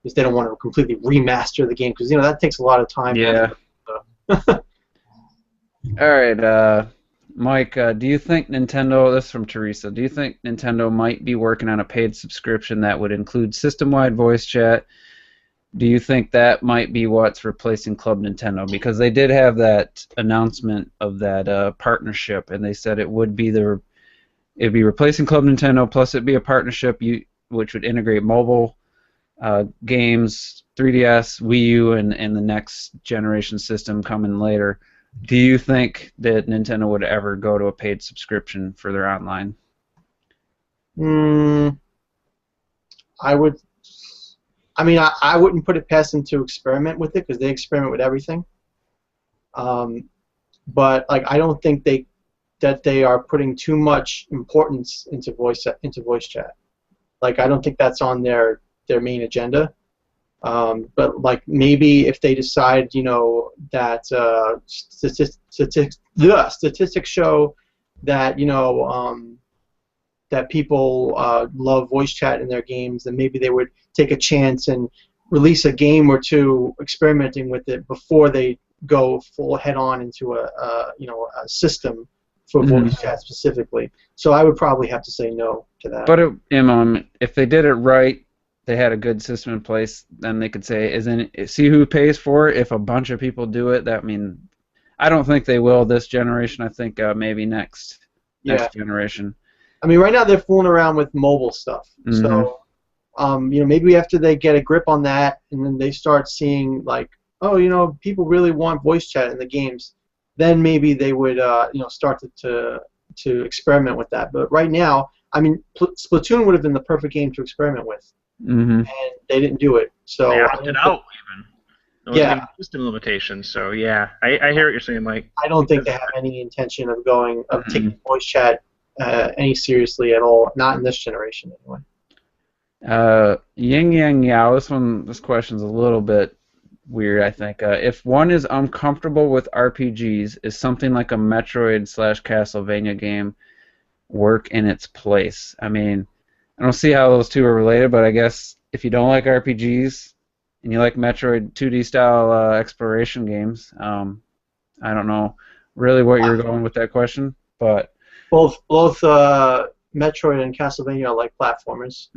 Because they don't want to completely remaster the game, because that takes a lot of time. Yeah. All right, Mike. Do you think Nintendo? This is from Teresa. Do you think Nintendo might be working on a paid subscription that would include system-wide voice chat? Do you think that might be what's replacing Club Nintendo? Because they did have that announcement of that partnership, and they said it'd be replacing Club Nintendo, plus it'd be a partnership which would integrate mobile. Games, 3DS, Wii U, and the next generation system coming later. Do you think that Nintendo would ever go to a paid subscription for their online? I would. I mean, I wouldn't put it past them to experiment with it because they experiment with everything. But like, I don't think that they are putting too much importance into voice chat. Like, I don't think that's on their main agenda, but like maybe if they decide, that statistics show that that people love voice chat in their games, then maybe they would take a chance and release a game or two experimenting with it before they go full head on into a system for voice chat specifically. So I would probably have to say no to that. But if they did it right, they had a good system in place, then they could say, see who pays for it. If a bunch of people do it, I don't think they will this generation. I think maybe next generation. I mean, right now they're fooling around with mobile stuff. So, maybe after they get a grip on that, and then they start seeing like, people really want voice chat in the games, then maybe they would, start to experiment with that. But right now, I mean, Splatoon would have been the perfect game to experiment with. And they didn't do it. So they opted out even. There wasn't even system limitations. So yeah, I hear what you're saying, Mike. I don't think they have any intention of taking voice chat any seriously at all. Not in this generation, anyway. Ying Yang Yao. This question's a little bit weird. I think if one is uncomfortable with RPGs, is something like a Metroid/Castlevania game work in its place? I mean, I don't see how those two are related, but I guess if you don't like RPGs and you like Metroid 2D style exploration games, I don't know really what you're going with that question, but both Metroid and Castlevania are like platformers.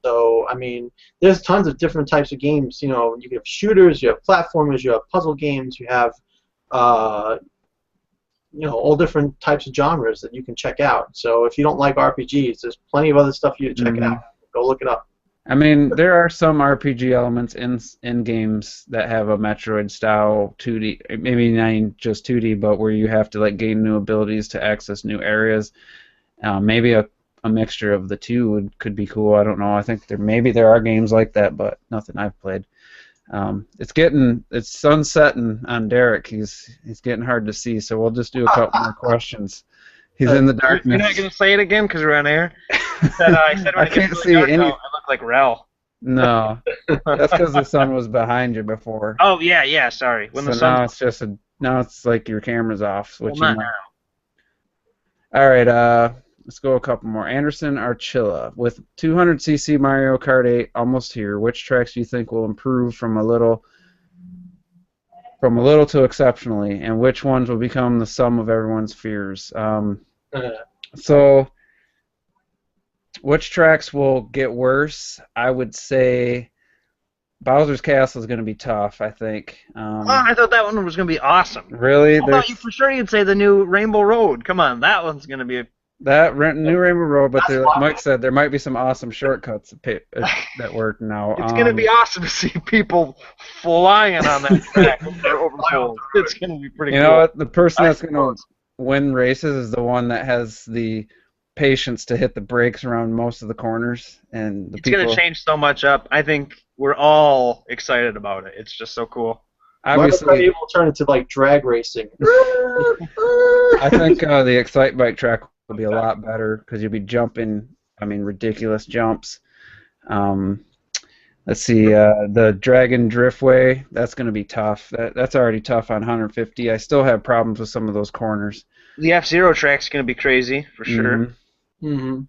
So, I mean, there's tons of different types of games. You know, you have shooters, you have platformers, you have puzzle games, you have, uh, you know, all different types of genres that you can check out. So if you don't like RPGs, there's plenty of other stuff for you to check out. Go look it up. I mean, there are some RPG elements in games that have a Metroid style 2D, maybe not just 2D, but where you have to like gain new abilities to access new areas. Maybe a mixture of the two could be cool. I don't know. I think there are games like that, but nothing I've played. It's sunsetting on Derek. He's getting hard to see, so we'll just do a couple more questions. He's in the darkness. You're not going to say it again because we're on air? I said when I can't see dark, any. I look like Rel. No, that's because the sun was behind you before. Oh yeah. Sorry. When the sun. Now it's like your camera's off. Well, not now. All right. Let's go a couple more. Anderson Archilla with 200cc Mario Kart 8 almost here. Which tracks do you think will improve from a little to exceptionally, and which ones will become the sum of everyone's fears? So, which tracks will get worse? I would say Bowser's Castle is going to be tough, I think. I thought that one was going to be awesome. Really? I thought you for sure you'd say the new Rainbow Road. Come on, that one's going to be new Rainbow Road, but like Mike said, there might be some awesome shortcuts that work now. It's going to be awesome to see people flying on that track with their overcold. It's going to be pretty cool. You know what? The person that's going to win races is the one that has the patience to hit the brakes around most of the corners. And it's going to change so much up. I think we're all excited about it. It's just so cool. Obviously, it will turn into like drag racing. I think the Excite Bike track will be a lot better because you'll be jumping. I mean, ridiculous jumps. Let's see, the Dragon Driftway. That's going to be tough. That's already tough on 150. I still have problems with some of those corners. The F-Zero track's going to be crazy for sure. Mm-hmm.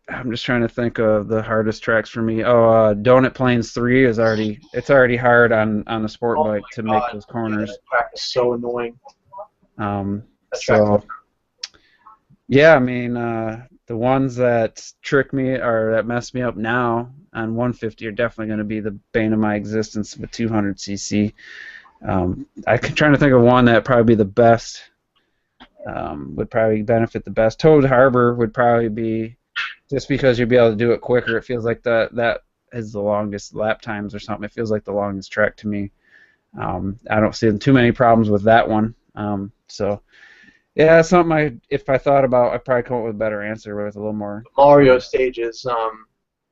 I'm just trying to think of the hardest tracks for me. Donut Plains 3 is already hard on the sport bike to make those corners. That track is so annoying. Yeah, I mean, the ones that trick me or that mess me up now on 150 are definitely going to be the bane of my existence with 200cc. I'm trying to think of one that probably be the best. Would probably benefit the best. Toad Harbor would probably be, just because you'd be able to do it quicker. It feels like that is the longest lap times or something. It feels like the longest track to me. I don't see too many problems with that one. So, yeah, it's something if I thought about, I'd probably come up with a better answer with a little more. Mario stages.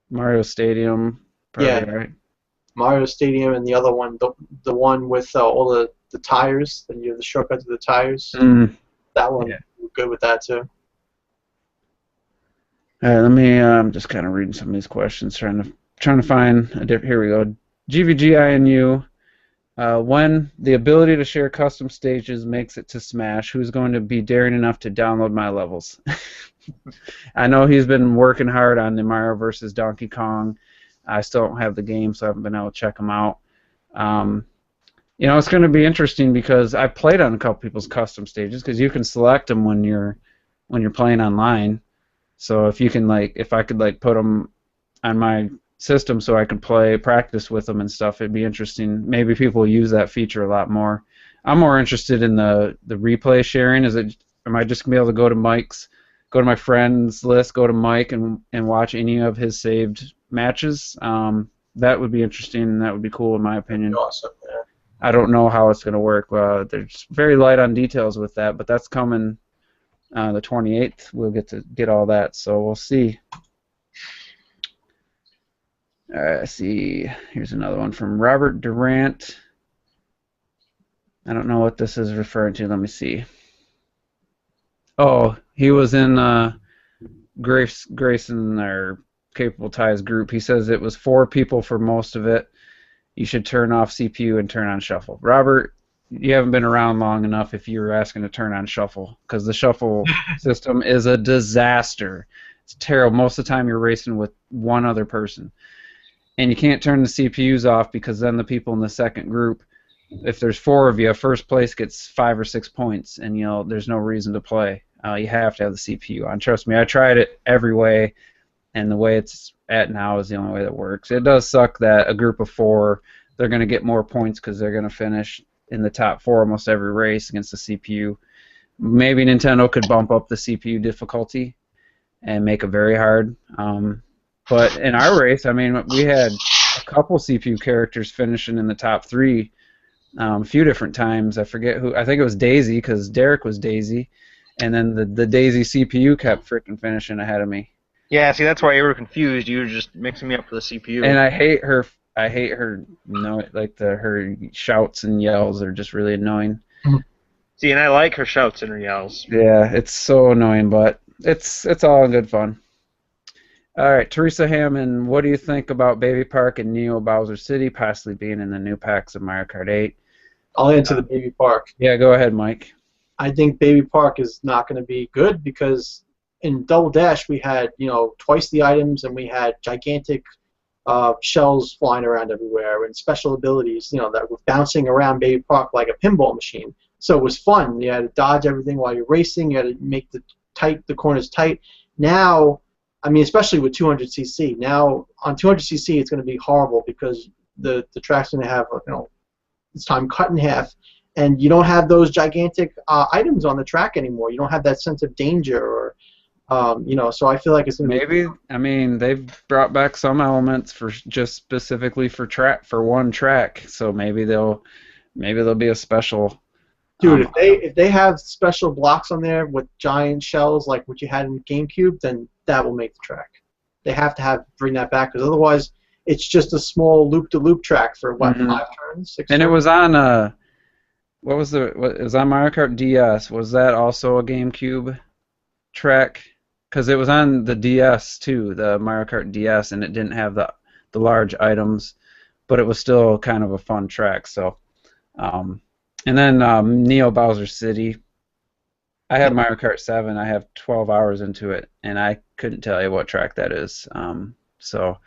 Mario Stadium. Probably, right? Mario Stadium, and the other one, the one with all the tires, and you have the shortcut to the tires. That one, we're good with that too. All right, let me. I'm just kind of reading some of these questions, trying to find a different. Here we go. GVGINU. When the ability to share custom stages makes it to Smash, who's going to be daring enough to download my levels? I know he's been working hard on the Mario vs. Donkey Kong. I still don't have the game, so I haven't been able to check them out. It's going to be interesting because I played on a couple people's custom stages because you can select them when you're playing online. So if I could put them on my system so I could practice with them and stuff, it'd be interesting. Maybe people will use that feature a lot more. I'm more interested in the replay sharing. Am I just gonna be able to go to my friends list, go to Mike and watch any of his saved matches? That would be interesting and that would be cool in my opinion. Awesome, yeah. I don't know how it's gonna work. There's very light on details with that, but that's coming the 28th. We'll get all that, so we'll see. All right, let's see. Here's another one from Robert Durant. I don't know what this is referring to. Let me see. Oh, he was in Grayson or Capable Ties group. He says it was 4 people for most of it. You should turn off CPU and turn on shuffle. Robert, you haven't been around long enough if you were asking to turn on shuffle, because the shuffle system is a disaster. It's terrible. Most of the time you're racing with one other person. And you can't turn the CPUs off because then the people in the second group, if there's 4 of you, first place gets 5 or 6 points, and there's no reason to play. You have to have the CPU on. Trust me, I tried it every way, and the way it's at now is the only way that works. It does suck that a group of 4, they're going to get more points because they're going to finish in the top 4 almost every race against the CPU. Maybe Nintendo could bump up the CPU difficulty and make it very hard. But in our race, I mean, we had a couple CPU characters finishing in the top 3 a few different times. I forget who. I think it was Daisy, because Derek was Daisy, and then the Daisy CPU kept freaking finishing ahead of me. Yeah, see, that's why you were confused. You were just mixing me up for the CPU. And I hate her. Her shouts and yells are just really annoying. See, and I like her shouts and her yells. Yeah, it's so annoying, but it's all in good fun. All right, Teresa Hammond, what do you think about Baby Park and Neo Bowser City possibly being in the new packs of Mario Kart 8? I'll answer the Baby Park. Yeah, go ahead, Mike. I think Baby Park is not going to be good because in Double Dash we had, twice the items, and we had gigantic shells flying around everywhere and special abilities, that were bouncing around Baby Park like a pinball machine. So it was fun. You had to dodge everything while you're racing. You had to make the corners tight. Now, I mean, especially with 200cc. Now on 200cc, it's going to be horrible because the track's going to have, its time cut in half, and you don't have those gigantic items on the track anymore. You don't have that sense of danger, or So I feel like it's going to be. I mean, they've brought back some elements for just specifically for one track. So maybe there'll be a special. Dude, if they have special blocks on there with giant shells like what you had in GameCube, then that will make the track. They have to bring that back, because otherwise it's just a small loop-to-loop track for 5 turns, 6 And turns? it was on it was on Mario Kart DS. Was that also a GameCube track? Because it was on the DS too, the Mario Kart DS, and it didn't have the large items, but it was still kind of a fun track. So. And then Neo Bowser City. I have Mario Kart 7. I have 12 hours into it, and I couldn't tell you what track that is. So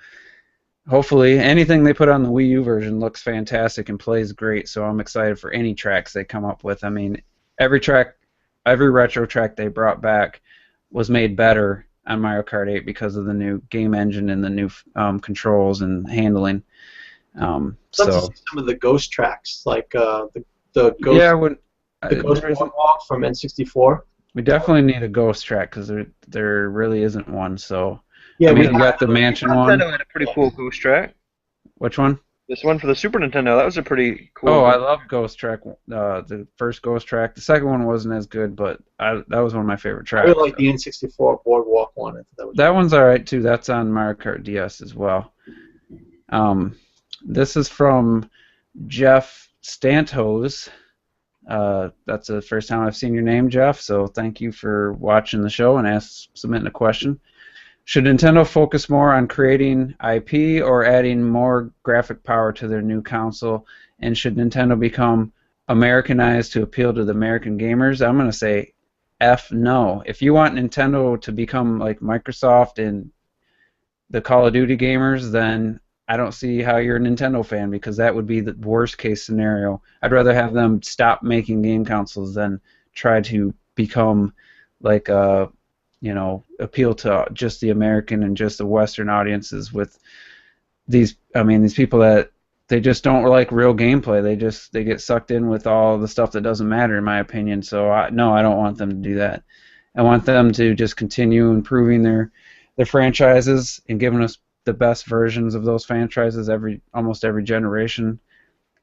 hopefully anything they put on the Wii U version looks fantastic and plays great, so I'm excited for any tracks they come up with. I mean, every retro track they brought back was made better on Mario Kart 8 because of the new game engine and the new controls and handling. Let's see some of the ghost tracks, like the ghost, the ghost walk from N64. We definitely need a ghost track because there really isn't one. So yeah, we got the mansion one. Nintendo had a pretty cool ghost track. Which one? This one for the Super Nintendo. That was a pretty cool. Oh, I love ghost track. The first ghost track. The second one wasn't as good, but that was one of my favorite tracks. I really like the N64 boardwalk one. That one's all right too. That's on Mario Kart DS as well. This is from Jeff Stantos. That's the first time I've seen your name, Jeff, so thank you for watching the show and submitting a question. Should Nintendo focus more on creating IP or adding more graphic power to their new console? And should Nintendo become Americanized to appeal to the American gamers? I'm going to say F no. If you want Nintendo to become like Microsoft and the Call of Duty gamers, then I don't see how you're a Nintendo fan, because that would be the worst case scenario. I'd rather have them stop making game consoles than try to become like appeal to just the American and just the Western audiences with these people that they just don't like real gameplay. They get sucked in with all the stuff that doesn't matter, in my opinion. So I don't want them to do that. I want them to just continue improving their franchises and giving us the best versions of those franchises almost every generation,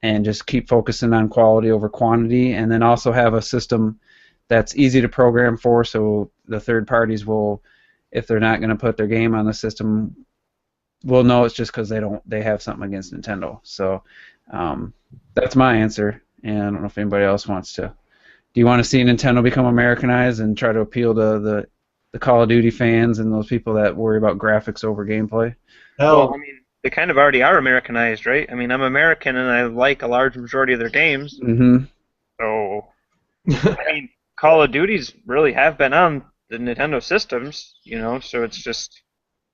and just keep focusing on quality over quantity, and then also have a system that's easy to program for, so the third parties will, if they're not going to put their game on the system, will know it's just because they have something against Nintendo. So that's my answer, and I don't know if anybody else wants to. Do you want to see Nintendo become Americanized and try to appeal to the Call of Duty fans and those people that worry about graphics over gameplay? Well, I mean, they kind of already are Americanized, right? I mean, I'm American and I like a large majority of their games. Mm-hmm. So, I mean, Call of Duties really have been on the Nintendo systems, so it's just...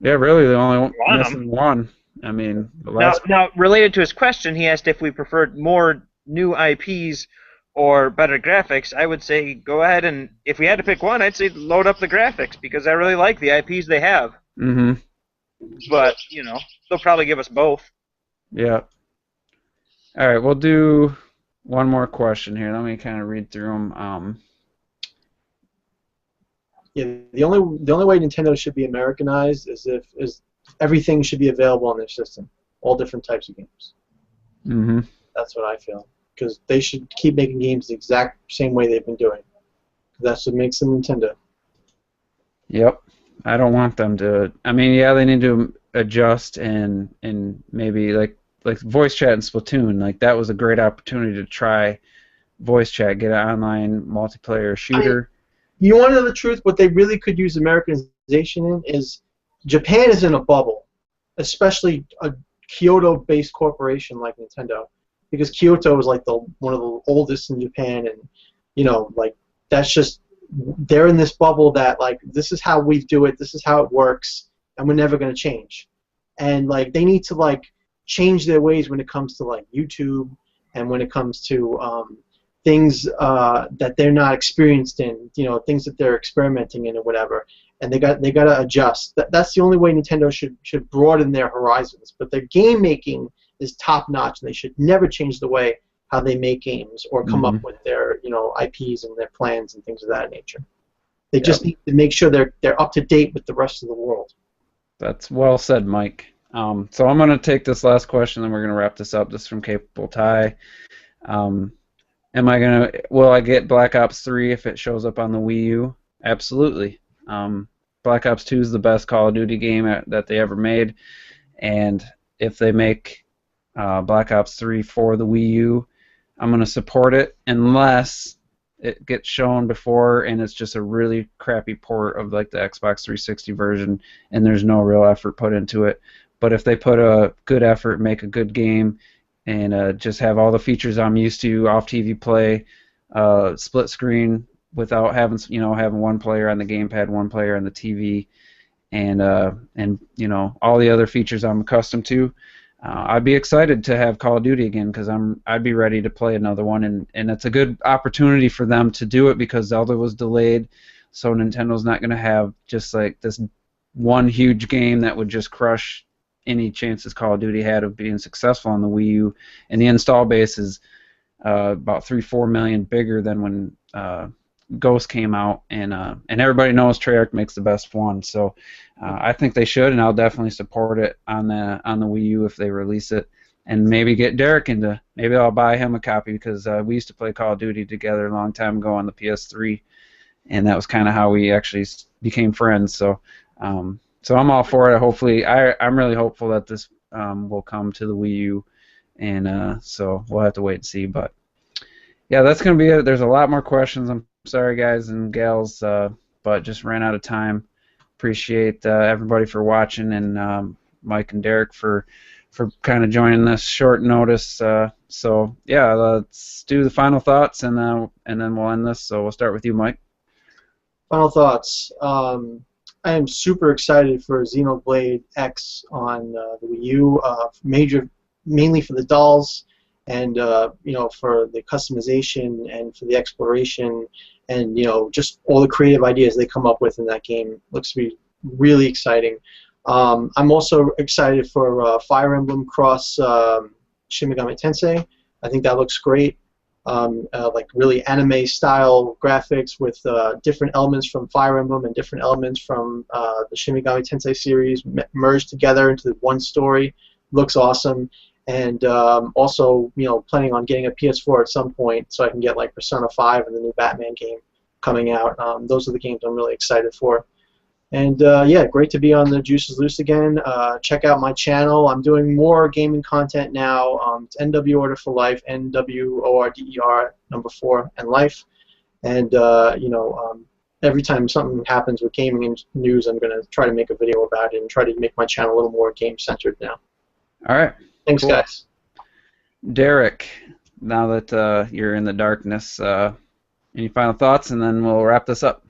Yeah, really, the only missing one. I mean, the last... Now, related to his question, he asked if we preferred more new IPs or better graphics. I would say go ahead, and if we had to pick one, I'd say load up the graphics, because I really like the IPs they have. Mm-hmm. but they'll probably give us both. Yeah. All right, we'll do one more question here. Let me kind of read through them. Yeah, the only way Nintendo should be Americanized is if everything should be available on their system, all different types of games. Mm-hmm. That's what I feel, because they should keep making games the exact same way they've been doing. That's what makes them Nintendo. Yep. I don't want them to. I mean, yeah, they need to adjust and maybe like voice chat in Splatoon. Like that was a great opportunity to try voice chat, get an online multiplayer shooter. You want to know the truth? What they really could use Americanization in is Japan is in a bubble, especially a Kyoto-based corporation like Nintendo, because Kyoto is like one of the oldest in Japan, and like that's just they're in this bubble that like this is how we do it, this is how it works, and we're never going to change. And like they need to like change their ways when it comes to like YouTube and when it comes to things that they're not experienced in, things that they're experimenting in or whatever, and they got to adjust. That's the only way Nintendo should broaden their horizons. But their game making is top notch, and they should never change the way how they make games or come up with their IPs and their plans and things of that nature. They just need to make sure they're up to date with the rest of the world. That's well said, Mike. So I'm going to take this last question, and we're going to wrap this up. This is from Capable Ty. Will I get Black Ops 3 if it shows up on the Wii U? Absolutely. Black Ops 2 is the best Call of Duty game that they ever made, and if they make Black Ops 3 for the Wii U, I'm going to support it unless it gets shown before and it's just a really crappy port of like the Xbox 360 version and there's no real effort put into it. But if they put a good effort, make a good game, and just have all the features I'm used to, off TV play, split screen without having one player on the gamepad, one player on the TV, and all the other features I'm accustomed to, I'd be excited to have Call of Duty again because I'd be ready to play another one, and it's a good opportunity for them to do it because Zelda was delayed, so Nintendo's not going to have just like this one huge game that would just crush any chances Call of Duty had of being successful on the Wii U, and the install base is about 3-4 million bigger than when Ghost came out, and everybody knows Treyarch makes the best one, so I think they should, and I'll definitely support it on the Wii U if they release it, and maybe get Derek into. Maybe I'll buy him a copy because we used to play Call of Duty together a long time ago on the PS3, and that was kind of how we actually became friends. So. So I'm all for it. Hopefully, I'm really hopeful that this will come to the Wii U, and so we'll have to wait and see. But yeah, that's gonna be it. There's a lot more questions. I'm sorry, guys and gals, but just ran out of time. Appreciate everybody for watching, and Mike and Derek for kind of joining this short notice. So yeah, let's do the final thoughts, and then we'll end this. So we'll start with you, Mike. Final thoughts. I am super excited for Xenoblade X on the Wii U, mainly for the dolls, and for the customization and for the exploration, and just all the creative ideas they come up with in that game. Looks to be really exciting. I'm also excited for Fire Emblem Cross Shin Megami Tensei. I think that looks great. Like really anime style graphics with different elements from Fire Emblem and different elements from the Shin Megami Tensei series merged together into one story. Looks awesome. And also, planning on getting a PS4 at some point so I can get like Persona 5 and the new Batman game coming out. Those are the games I'm really excited for. And yeah, great to be on the Juice is Loose again. Check out my channel. I'm doing more gaming content now. It's NW Order for Life, NWORDER number 4 and life. And every time something happens with gaming and news, I'm going to try to make a video about it and try to make my channel a little more game centered now. All right. Thanks, guys. Derek, now that you're in the darkness, any final thoughts, and then we'll wrap this up.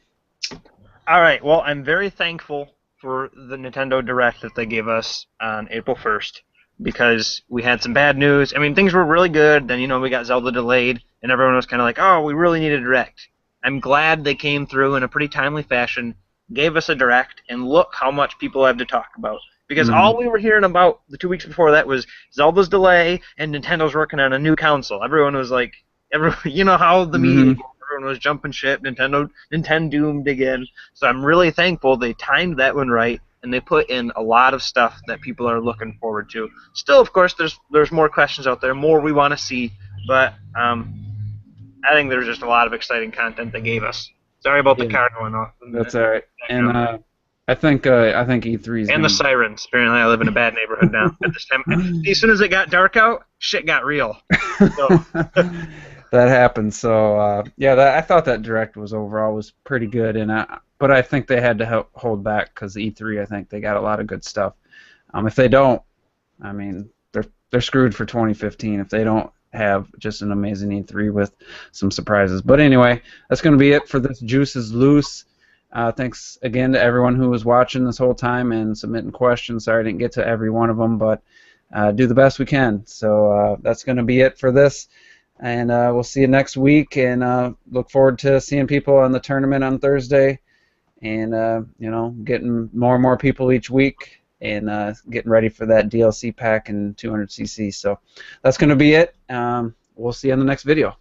All right. Well, I'm very thankful for the Nintendo Direct that they gave us on April 1st because we had some bad news. I mean, things were really good. Then, we got Zelda delayed, and everyone was kind of like, oh, we really need a Direct. I'm glad they came through in a pretty timely fashion, gave us a Direct, and look how much people have to talk about. Because all we were hearing about the 2 weeks before that was Zelda's delay and Nintendo's working on a new console. Everyone was like, you know how the media, everyone was jumping ship, Nintendo doomed again. So I'm really thankful they timed that one right, and they put in a lot of stuff that people are looking forward to. Still, of course, there's more questions out there, more we want to see, but I think there's just a lot of exciting content they gave us. Sorry about the car going off. That's all right. And I think E3 is and the sirens. Apparently, I live in a bad neighborhood now. At this time, as soon as it got dark out, shit got real. So. That happened. So I thought that direct was overall was pretty good, but I think they had to hold back because E3. I think they got a lot of good stuff. If they don't, I mean, they're screwed for 2015 if they don't have just an amazing E3 with some surprises. But anyway, that's going to be it for this Juice is Loose. Thanks again to everyone who was watching this whole time and submitting questions. Sorry I didn't get to every one of them, but do the best we can. So that's going to be it for this, and we'll see you next week, and look forward to seeing people on the tournament on Thursday, and getting more and more people each week, and getting ready for that DLC pack and 200cc. So that's going to be it. We'll see you on the next video.